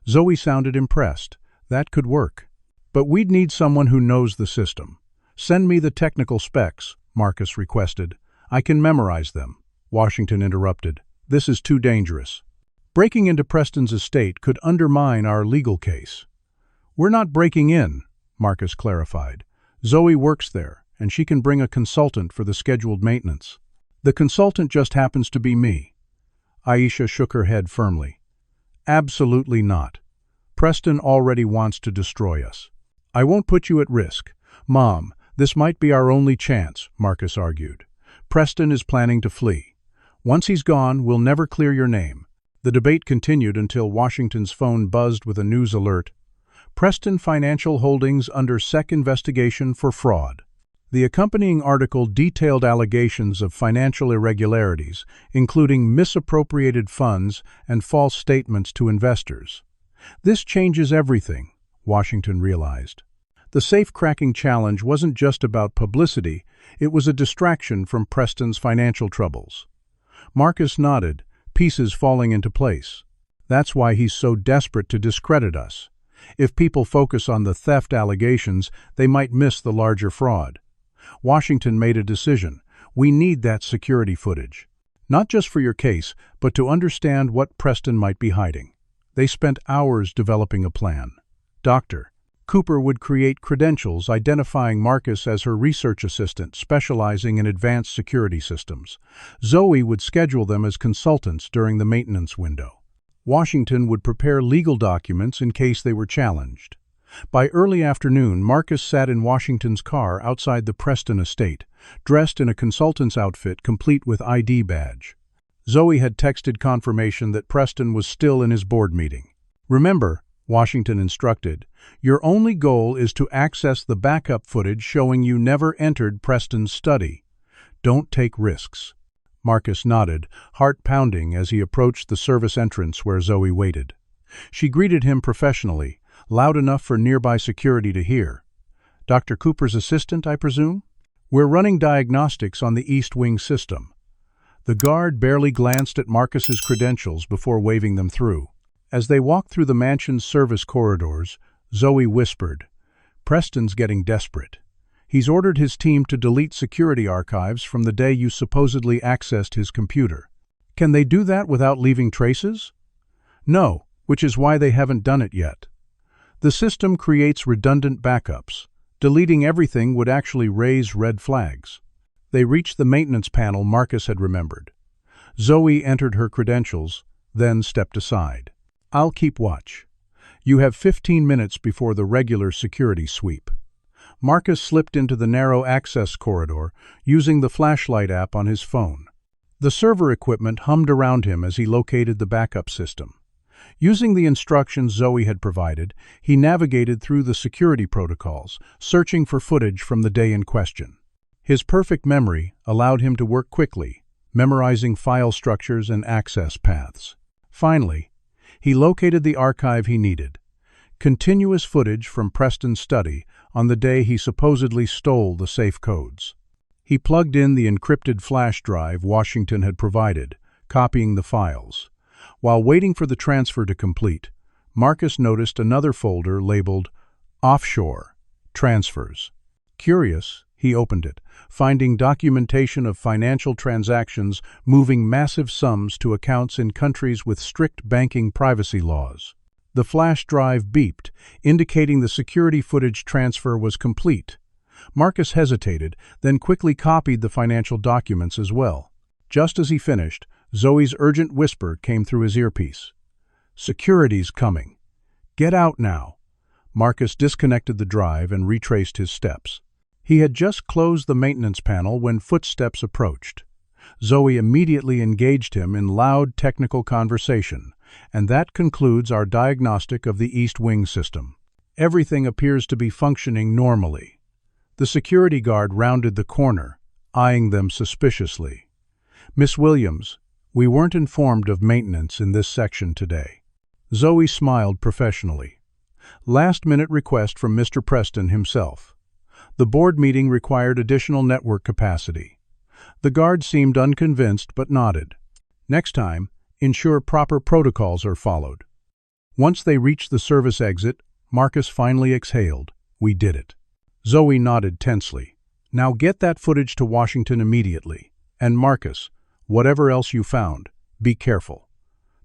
Zoe sounded impressed. That could work. "But we'd need someone who knows the system. Send me the technical specs," Marcus requested. "I can memorize them." Washington interrupted. "This is too dangerous. Breaking into Preston's estate could undermine our legal case." "We're not breaking in," Marcus clarified. "Zoe works there, and she can bring a consultant for the scheduled maintenance. The consultant just happens to be me." Aisha shook her head firmly. "Absolutely not. Preston already wants to destroy us." "I won't put you at risk." "Mom, this might be our only chance," Marcus argued. "Preston is planning to flee. Once he's gone, we'll never clear your name." The debate continued until Washington's phone buzzed with a news alert. "Preston Financial Holdings under SEC investigation for fraud." The accompanying article detailed allegations of financial irregularities, including misappropriated funds and false statements to investors. "This changes everything," Washington realized. The safe-cracking challenge wasn't just about publicity, it was a distraction from Preston's financial troubles. Marcus nodded, pieces falling into place. "That's why he's so desperate to discredit us. If people focus on the theft allegations, they might miss the larger fraud." Washington made a decision. "We need that security footage. Not just for your case, but to understand what Preston might be hiding." They spent hours developing a plan. Dr. Cooper would create credentials identifying Marcus as her research assistant specializing in advanced security systems. Zoe would schedule them as consultants during the maintenance window. Washington would prepare legal documents in case they were challenged. By early afternoon, Marcus sat in Washington's car outside the Preston estate, dressed in a consultant's outfit complete with ID badge. Zoe had texted confirmation that Preston was still in his board meeting. "Remember," Washington instructed, "your only goal is to access the backup footage showing you never entered Preston's study. Don't take risks." Marcus nodded, heart pounding as he approached the service entrance where Zoe waited. She greeted him professionally, loud enough for nearby security to hear. "Dr. Cooper's assistant, I presume?" "We're running diagnostics on the East Wing system." The guard barely glanced at Marcus's credentials before waving them through. As they walked through the mansion's service corridors, Zoe whispered, "Preston's getting desperate. He's ordered his team to delete security archives from the day you supposedly accessed his computer. Can they do that without leaving traces?" "No, which is why they haven't done it yet. The system creates redundant backups. Deleting everything would actually raise red flags." They reached the maintenance panel Marcus had remembered. Zoe entered her credentials, then stepped aside. "I'll keep watch. You have 15 minutes before the regular security sweep." Marcus slipped into the narrow access corridor, using the flashlight app on his phone. The server equipment hummed around him as he located the backup system. Using the instructions Zoe had provided, he navigated through the security protocols, searching for footage from the day in question. His perfect memory allowed him to work quickly, memorizing file structures and access paths. Finally, he located the archive he needed: continuous footage from Preston's study on the day he supposedly stole the safe codes. He plugged in the encrypted flash drive Washington had provided, copying the files. While waiting for the transfer to complete, Marcus noticed another folder labeled Offshore Transfers. Curious, he opened it, finding documentation of financial transactions moving massive sums to accounts in countries with strict banking privacy laws. The flash drive beeped, indicating the security footage transfer was complete. Marcus hesitated, then quickly copied the financial documents as well. Just as he finished, Zoe's urgent whisper came through his earpiece. "Security's coming. Get out now." Marcus disconnected the drive and retraced his steps. He had just closed the maintenance panel when footsteps approached. Zoe immediately engaged him in loud technical conversation, and that concludes our diagnostic of the East Wing system. Everything appears to be functioning normally. The security guard rounded the corner, eyeing them suspiciously. "Miss Williams, we weren't informed of maintenance in this section today." Zoe smiled professionally. "Last-minute request from Mr. Preston himself. The board meeting required additional network capacity." The guard seemed unconvinced but nodded. "Next time, ensure proper protocols are followed." Once they reached the service exit, Marcus finally exhaled. "We did it." Zoe nodded tensely. "Now get that footage to Washington immediately. And Marcus, whatever else you found, be careful.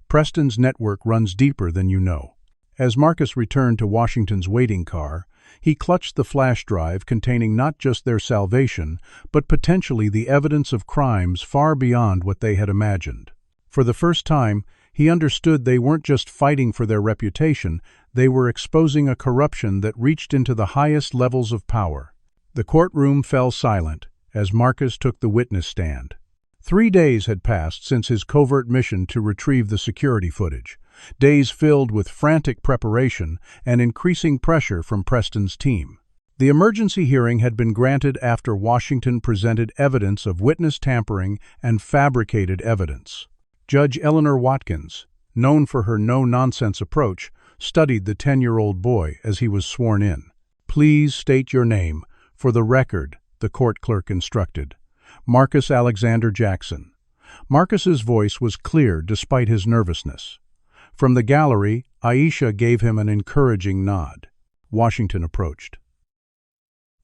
Preston's network runs deeper than you know." As Marcus returned to Washington's waiting car, he clutched the flash drive containing not just their salvation, but potentially the evidence of crimes far beyond what they had imagined. For the first time, he understood they weren't just fighting for their reputation, they were exposing a corruption that reached into the highest levels of power. The courtroom fell silent as Marcus took the witness stand. 3 days had passed since his covert mission to retrieve the security footage, days filled with frantic preparation and increasing pressure from Preston's team. The emergency hearing had been granted after Washington presented evidence of witness tampering and fabricated evidence. Judge Eleanor Watkins, known for her no-nonsense approach, studied the 10-year-old boy as he was sworn in. "Please state your name, for the record," the court clerk instructed. "Marcus Alexander Jackson." Marcus's voice was clear despite his nervousness. From the gallery, Aisha gave him an encouraging nod. Washington approached.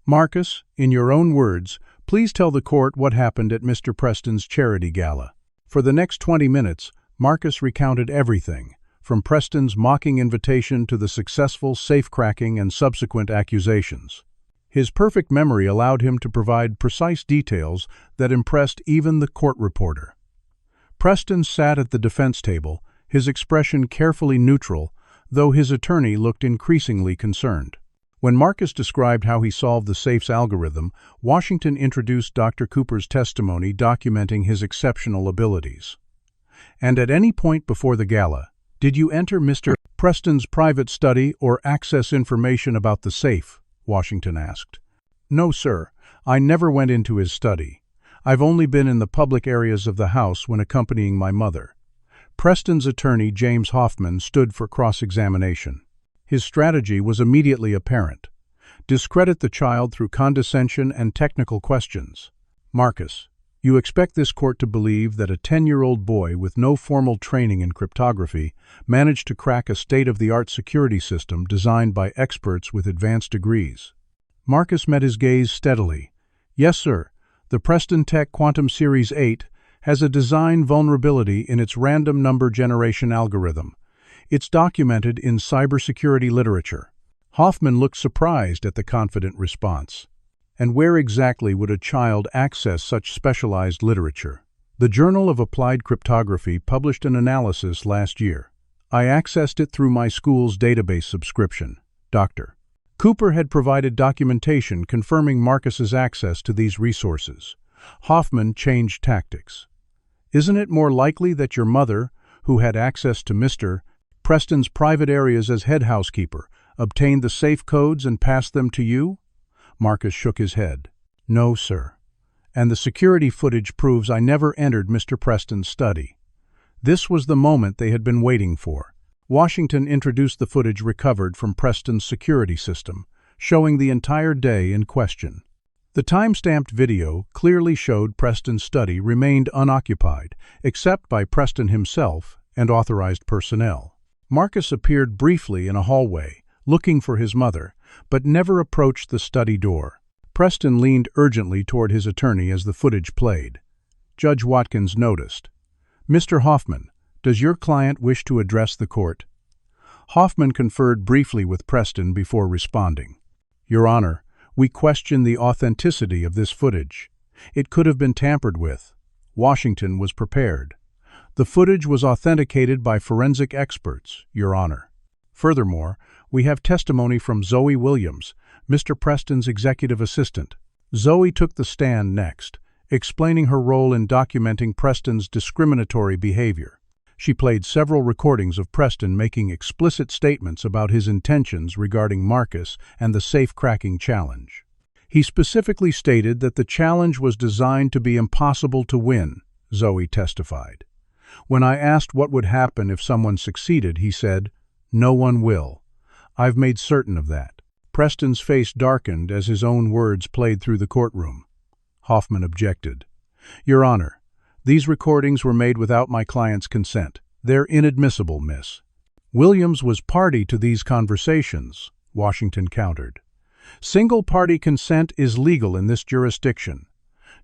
"Marcus, in your own words, please tell the court what happened at Mr. Preston's charity gala." For the next 20 minutes, Marcus recounted everything, from Preston's mocking invitation to the successful safe-cracking and subsequent accusations. His perfect memory allowed him to provide precise details that impressed even the court reporter. Preston sat at the defense table, his expression carefully neutral, though his attorney looked increasingly concerned. When Marcus described how he solved the safe's algorithm, Washington introduced Dr. Cooper's testimony documenting his exceptional abilities. "And at any point before the gala, did you enter Mr. Preston's private study or access information about the safe?" Washington asked. "No, sir. I never went into his study. I've only been in the public areas of the house when accompanying my mother." Preston's attorney, James Hoffman, stood for cross-examination. His strategy was immediately apparent. Discredit the child through condescension and technical questions. "Marcus, you expect this court to believe that a 10-year-old boy with no formal training in cryptography managed to crack a state-of-the-art security system designed by experts with advanced degrees?" Marcus met his gaze steadily. "Yes, sir. The Preston Tech Quantum Series 8 has a design vulnerability in its random number generation algorithm. It's documented in cybersecurity literature." Hoffman looked surprised at the confident response. "And where exactly would a child access such specialized literature?" The Journal of Applied Cryptography published an analysis last year. I accessed it through my school's database subscription. Dr. Cooper had provided documentation confirming Marcus's access to these resources. Hoffman changed tactics. Isn't it more likely that your mother, who had access to Mr. Preston's private areas as head housekeeper, obtained the safe codes and passed them to you? Marcus shook his head. No, sir. And the security footage proves I never entered Mr. Preston's study. This was the moment they had been waiting for. Washington introduced the footage recovered from Preston's security system, showing the entire day in question. The time-stamped video clearly showed Preston's study remained unoccupied, except by Preston himself and authorized personnel. Marcus appeared briefly in a hallway, looking for his mother, but never approached the study door. Preston leaned urgently toward his attorney as the footage played. Judge Watkins noticed. Mr. Hoffman, does your client wish to address the court? Hoffman conferred briefly with Preston before responding. Your Honor, we question the authenticity of this footage. It could have been tampered with. Washington was prepared. The footage was authenticated by forensic experts, Your Honor. Furthermore, we have testimony from Zoe Williams, Mr. Preston's executive assistant. Zoe took the stand next, explaining her role in documenting Preston's discriminatory behavior. She played several recordings of Preston making explicit statements about his intentions regarding Marcus and the safe-cracking challenge. He specifically stated that the challenge was designed to be impossible to win, Zoe testified. When I asked what would happen if someone succeeded, he said, "No one will. I've made certain of that." Preston's face darkened as his own words played through the courtroom. Hoffman objected. Your Honor, these recordings were made without my client's consent. They're inadmissible, miss. Williams was party to these conversations, Washington countered. Single-party consent is legal in this jurisdiction.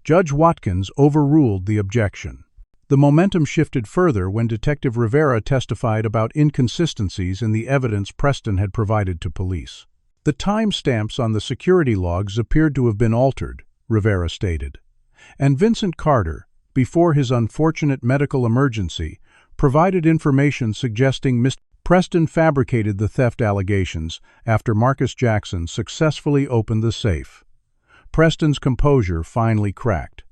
Judge Watkins overruled the objection. The momentum shifted further when Detective Rivera testified about inconsistencies in the evidence Preston had provided to police. The timestamps on the security logs appeared to have been altered, Rivera stated. And Vincent Carter, before his unfortunate medical emergency, provided information suggesting Mr. Preston fabricated the theft allegations after Marcus Jackson successfully opened the safe. Preston's composure finally cracked.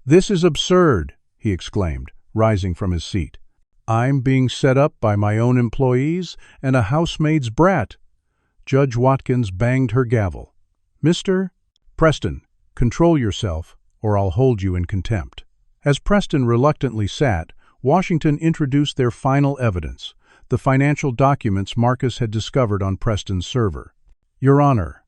This is absurd, he exclaimed, rising from his seat. I'm being set up by my own employees and a housemaid's brat. Judge Watkins banged her gavel. Mr. Preston, control yourself, or I'll hold you in contempt. As Preston reluctantly sat, Washington introduced their final evidence, the financial documents Marcus had discovered on Preston's server. Your Honor,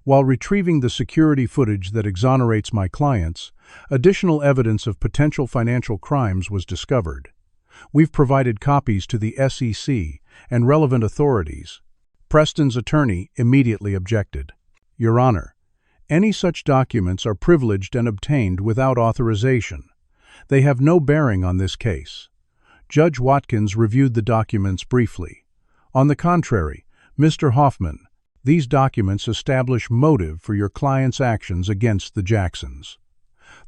while retrieving the security footage that exonerates my clients, additional evidence of potential financial crimes was discovered. We've provided copies to the SEC and relevant authorities. Preston's attorney immediately objected. Your Honor, any such documents are privileged and obtained without authorization. They have no bearing on this case. Judge Watkins reviewed the documents briefly. On the contrary, Mr. Hoffman, these documents establish motive for your client's actions against the Jacksons.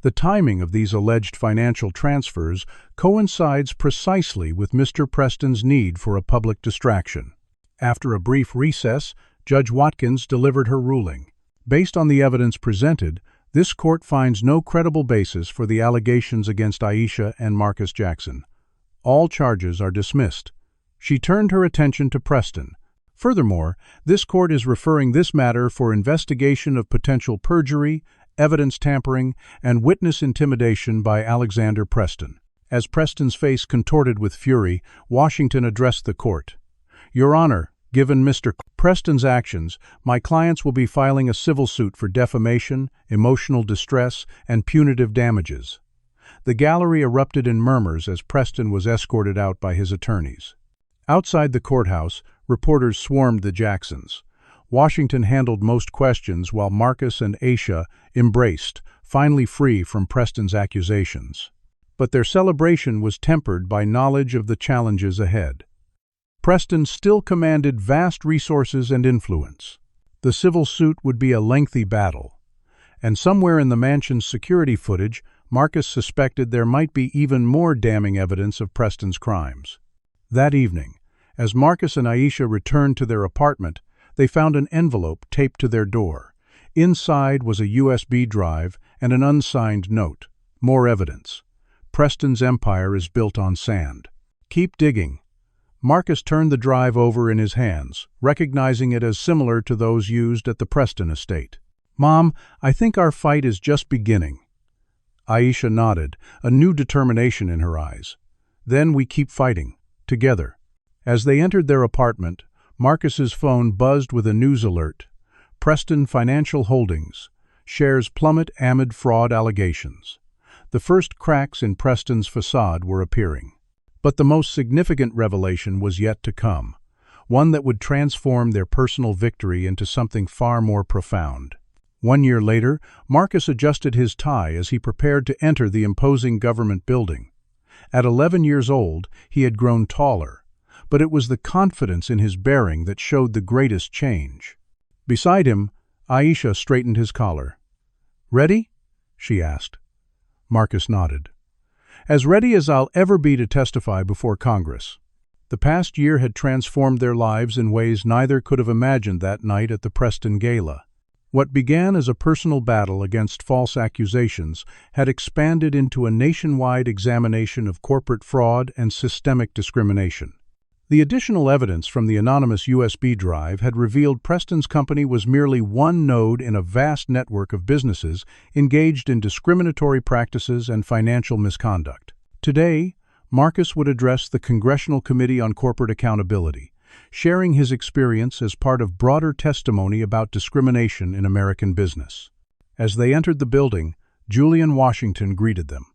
The timing of these alleged financial transfers coincides precisely with Mr. Preston's need for a public distraction. After a brief recess, Judge Watkins delivered her ruling. Based on the evidence presented, this court finds no credible basis for the allegations against Aisha and Marcus Jackson. All charges are dismissed. She turned her attention to Preston. Furthermore, this court is referring this matter for investigation of potential perjury, evidence tampering, and witness intimidation by Alexander Preston. As Preston's face contorted with fury, Washington addressed the court. Your Honor, given Mr. Preston's actions, my clients will be filing a civil suit for defamation, emotional distress, and punitive damages. The gallery erupted in murmurs as Preston was escorted out by his attorneys. Outside the courthouse, reporters swarmed the Jacksons. Washington handled most questions while Marcus and Aisha embraced, finally free from Preston's accusations. But their celebration was tempered by knowledge of the challenges ahead. Preston still commanded vast resources and influence. The civil suit would be a lengthy battle. And somewhere in the mansion's security footage, Marcus suspected there might be even more damning evidence of Preston's crimes. That evening, as Marcus and Aisha returned to their apartment, they found an envelope taped to their door. Inside was a USB drive and an unsigned note. More evidence. Preston's empire is built on sand. Keep digging. Marcus turned the drive over in his hands, recognizing it as similar to those used at the Preston estate. "Mom, I think our fight is just beginning." Aisha nodded, a new determination in her eyes. "Then we keep fighting, together." As they entered their apartment, Marcus's phone buzzed with a news alert. Preston Financial Holdings. Shares plummet amid fraud allegations. The first cracks in Preston's facade were appearing. But the most significant revelation was yet to come, one that would transform their personal victory into something far more profound. 1 year later, Marcus adjusted his tie as he prepared to enter the imposing government building. At 11 years old, he had grown taller, but it was the confidence in his bearing that showed the greatest change. Beside him, Aisha straightened his collar. "Ready?" she asked. Marcus nodded. "As ready as I'll ever be to testify before Congress." The past year had transformed their lives in ways neither could have imagined that night at the Preston Gala. What began as a personal battle against false accusations had expanded into a nationwide examination of corporate fraud and systemic discrimination. The additional evidence from the anonymous USB drive had revealed Preston's company was merely one node in a vast network of businesses engaged in discriminatory practices and financial misconduct. Today, Marcus would address the Congressional Committee on Corporate Accountability, sharing his experience as part of broader testimony about discrimination in American business. As they entered the building, Julian Washington greeted them.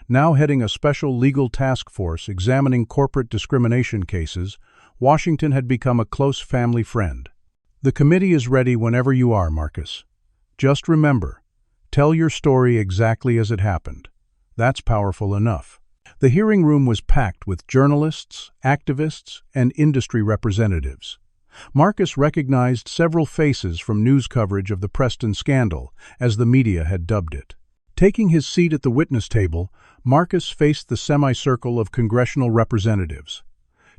Now heading a special legal task force examining corporate discrimination cases, Washington had become a close family friend. "The committee is ready whenever you are, Marcus. Just remember, tell your story exactly as it happened. That's powerful enough." The hearing room was packed with journalists, activists, and industry representatives. Marcus recognized several faces from news coverage of the Preston scandal, as the media had dubbed it. Taking his seat at the witness table, Marcus faced the semicircle of congressional representatives.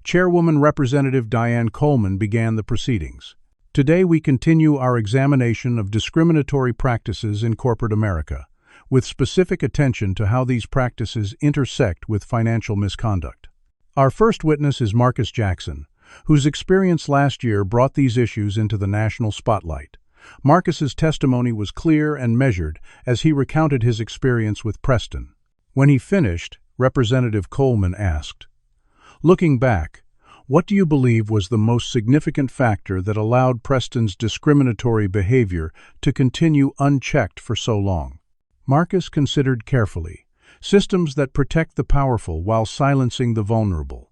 Chairwoman Representative Diane Coleman began the proceedings. "Today we continue our examination of discriminatory practices in corporate America, with specific attention to how these practices intersect with financial misconduct. Our first witness is Marcus Jackson, whose experience last year brought these issues into the national spotlight. Marcus's testimony was clear and measured as he recounted his experience with Preston. When he finished, Representative Coleman asked, "Looking back, what do you believe was the most significant factor that allowed Preston's discriminatory behavior to continue unchecked for so long?" Marcus considered carefully, systems that protect the powerful while silencing the vulnerable.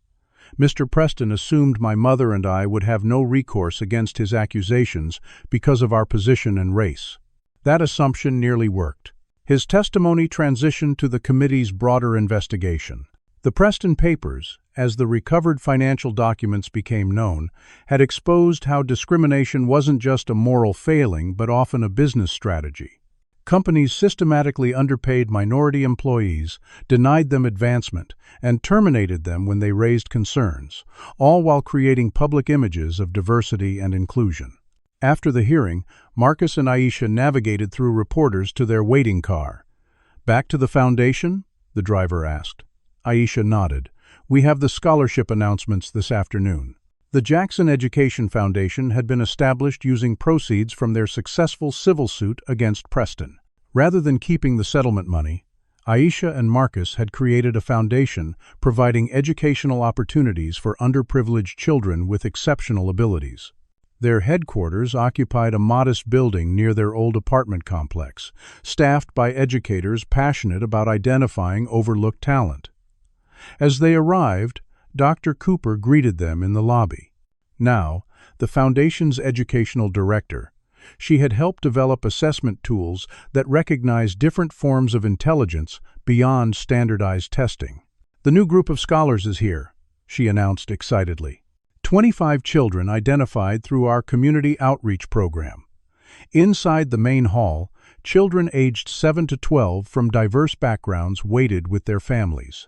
"Mr. Preston assumed my mother and I would have no recourse against his accusations because of our position and race. That assumption nearly worked." His testimony transitioned to the committee's broader investigation. The Preston Papers, as the recovered financial documents became known, had exposed how discrimination wasn't just a moral failing but often a business strategy. Companies systematically underpaid minority employees, denied them advancement, and terminated them when they raised concerns, all while creating public images of diversity and inclusion. After the hearing, Marcus and Aisha navigated through reporters to their waiting car. "Back to the foundation?" the driver asked. Aisha nodded. "We have the scholarship announcements this afternoon." The Jackson Education Foundation had been established using proceeds from their successful civil suit against Preston. Rather than keeping the settlement money, Aisha and Marcus had created a foundation providing educational opportunities for underprivileged children with exceptional abilities. Their headquarters occupied a modest building near their old apartment complex, staffed by educators passionate about identifying overlooked talent. As they arrived, Dr. Cooper greeted them in the lobby. Now, the Foundation's educational director, she had helped develop assessment tools that recognize different forms of intelligence beyond standardized testing. "The new group of scholars is here," she announced excitedly. 25 children identified through our community outreach program. Inside the main hall, children aged 7 to 12 from diverse backgrounds waited with their families.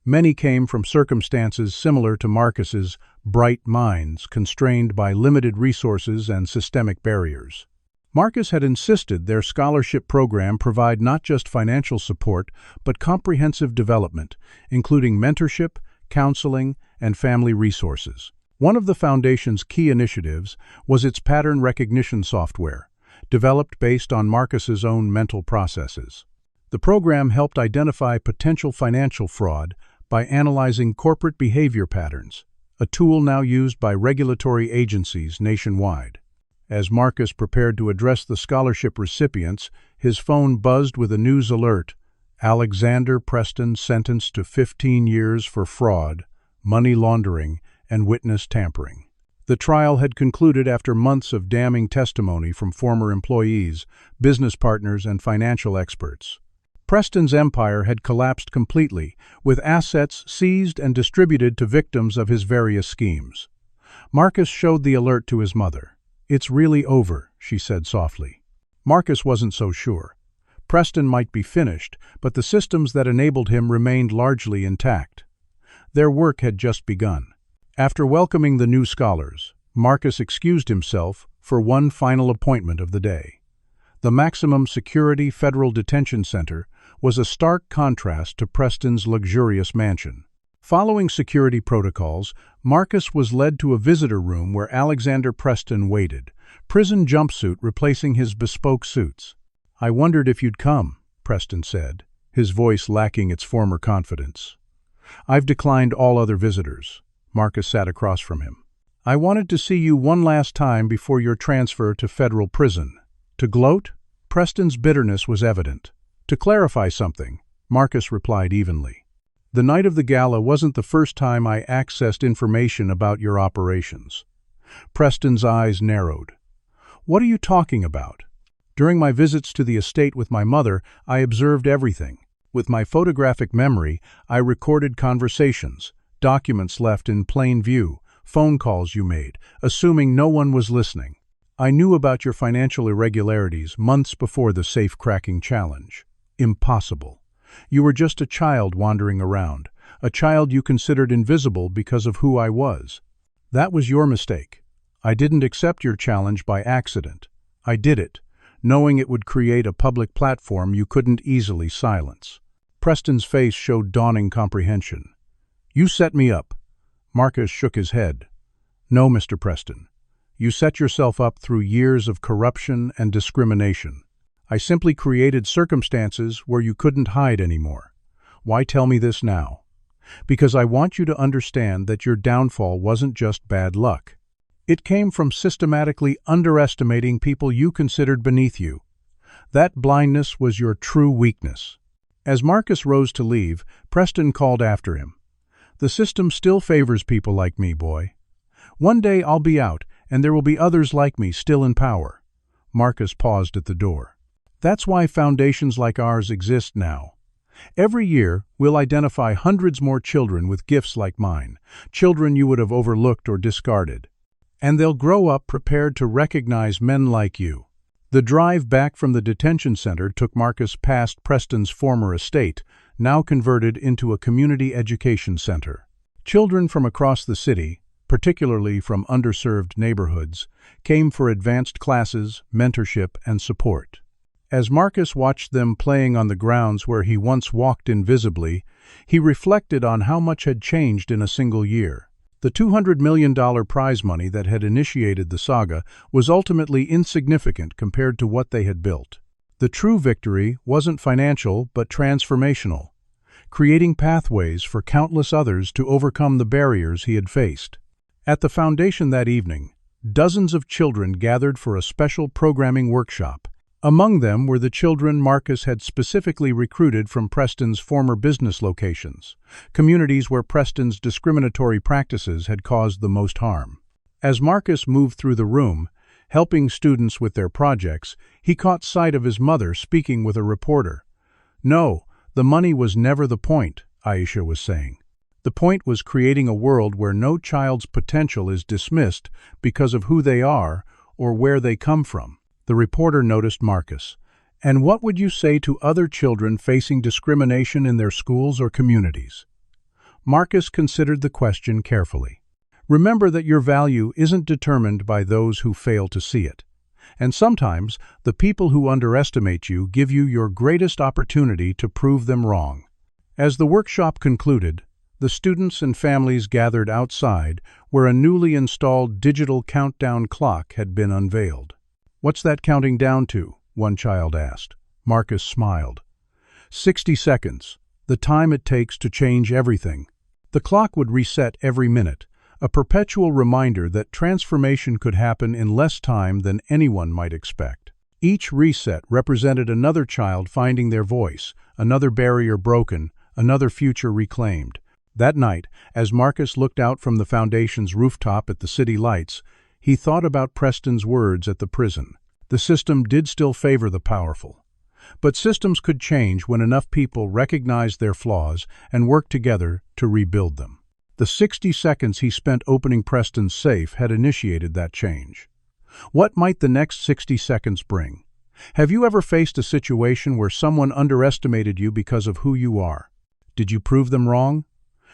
Many came from circumstances similar to Marcus's bright minds, constrained by limited resources and systemic barriers. Marcus had insisted their scholarship program provide not just financial support, but comprehensive development, including mentorship, counseling, and family resources. One of the foundation's key initiatives was its pattern recognition software, developed based on Marcus's own mental processes. The program helped identify potential financial fraud by analyzing corporate behavior patterns, a tool now used by regulatory agencies nationwide. As Marcus prepared to address the scholarship recipients, his phone buzzed with a news alert: Alexander Preston sentenced to 15 years for fraud, money laundering, and witness tampering. The trial had concluded after months of damning testimony from former employees, business partners, and financial experts. Preston's empire had collapsed completely, with assets seized and distributed to victims of his various schemes. Marcus showed the alert to his mother. "It's really over," she said softly. Marcus wasn't so sure. Preston might be finished, but the systems that enabled him remained largely intact. Their work had just begun. After welcoming the new scholars, Marcus excused himself for one final appointment of the day. The maximum security federal detention center was a stark contrast to Preston's luxurious mansion. Following security protocols, Marcus was led to a visitor room where Alexander Preston waited, prison jumpsuit replacing his bespoke suits. "I wondered if you'd come," Preston said, his voice lacking its former confidence. "I've declined all other visitors." Marcus sat across from him. "I wanted to see you one last time before your transfer to federal prison." To gloat? Preston's bitterness was evident. To clarify something, Marcus replied evenly. "The night of the gala wasn't the first time I accessed information about your operations." Preston's eyes narrowed. "What are you talking about?" "During my visits to the estate with my mother, I observed everything. With my photographic memory, I recorded conversations, documents left in plain view, phone calls you made, assuming no one was listening. I knew about your financial irregularities months before the safe-cracking challenge. Impossible. You were just a child wandering around, a child you considered invisible because of who I was. That was your mistake. I didn't accept your challenge by accident. I did it, knowing it would create a public platform you couldn't easily silence." Preston's face showed dawning comprehension. "You set me up." Marcus shook his head. "No, Mr. Preston. You set yourself up through years of corruption and discrimination. I simply created circumstances where you couldn't hide anymore. Why tell me this now? Because I want you to understand that your downfall wasn't just bad luck. It came from systematically underestimating people you considered beneath you. That blindness was your true weakness." As Marcus rose to leave, Preston called after him. "The system still favors people like me, boy. One day I'll be out, and there will be others like me still in power." Marcus paused at the door. "That's why foundations like ours exist now. Every year, we'll identify hundreds more children with gifts like mine, children you would have overlooked or discarded. And they'll grow up prepared to recognize men like you." The drive back from the detention center took Marcus past Preston's former estate, now converted into a community education center. Children from across the city, particularly from underserved neighborhoods, came for advanced classes, mentorship, and support. As Marcus watched them playing on the grounds where he once walked invisibly, he reflected on how much had changed in a single year. The $200 million prize money that had initiated the saga was ultimately insignificant compared to what they had built. The true victory wasn't financial but transformational, creating pathways for countless others to overcome the barriers he had faced. At the foundation that evening, dozens of children gathered for a special programming workshop. Among them were the children Marcus had specifically recruited from Preston's former business locations, communities where Preston's discriminatory practices had caused the most harm. As Marcus moved through the room, helping students with their projects, he caught sight of his mother speaking with a reporter. "No, the money was never the point," Aisha was saying. "The point was creating a world where no child's potential is dismissed because of who they are or where they come from." The reporter noticed Marcus, And what would you say to other children facing discrimination in their schools or communities? Marcus considered the question carefully. Remember that your value isn't determined by those who fail to see it. And sometimes, the people who underestimate you give you your greatest opportunity to prove them wrong. As the workshop concluded, the students and families gathered outside where a newly installed digital countdown clock had been unveiled. "What's that counting down to?" one child asked. Marcus smiled. 60 seconds, the time it takes to change everything. The clock would reset every minute, a perpetual reminder that transformation could happen in less time than anyone might expect. Each reset represented another child finding their voice, another barrier broken, another future reclaimed. That night, as Marcus looked out from the foundation's rooftop at the city lights, he thought about Preston's words at the prison. The system did still favor the powerful. But systems could change when enough people recognized their flaws and worked together to rebuild them. The 60 seconds he spent opening Preston's safe had initiated that change. What might the next 60 seconds bring? Have you ever faced a situation where someone underestimated you because of who you are? Did you prove them wrong?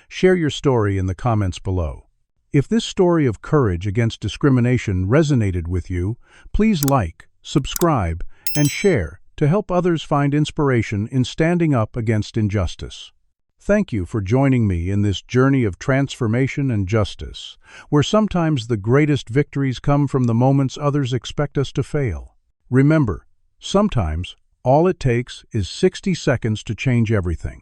Share your story in the comments below. If this story of courage against discrimination resonated with you, please like, subscribe, and share to help others find inspiration in standing up against injustice. Thank you for joining me in this journey of transformation and justice, where sometimes the greatest victories come from the moments others expect us to fail. Remember, sometimes all it takes is 60 seconds to change everything.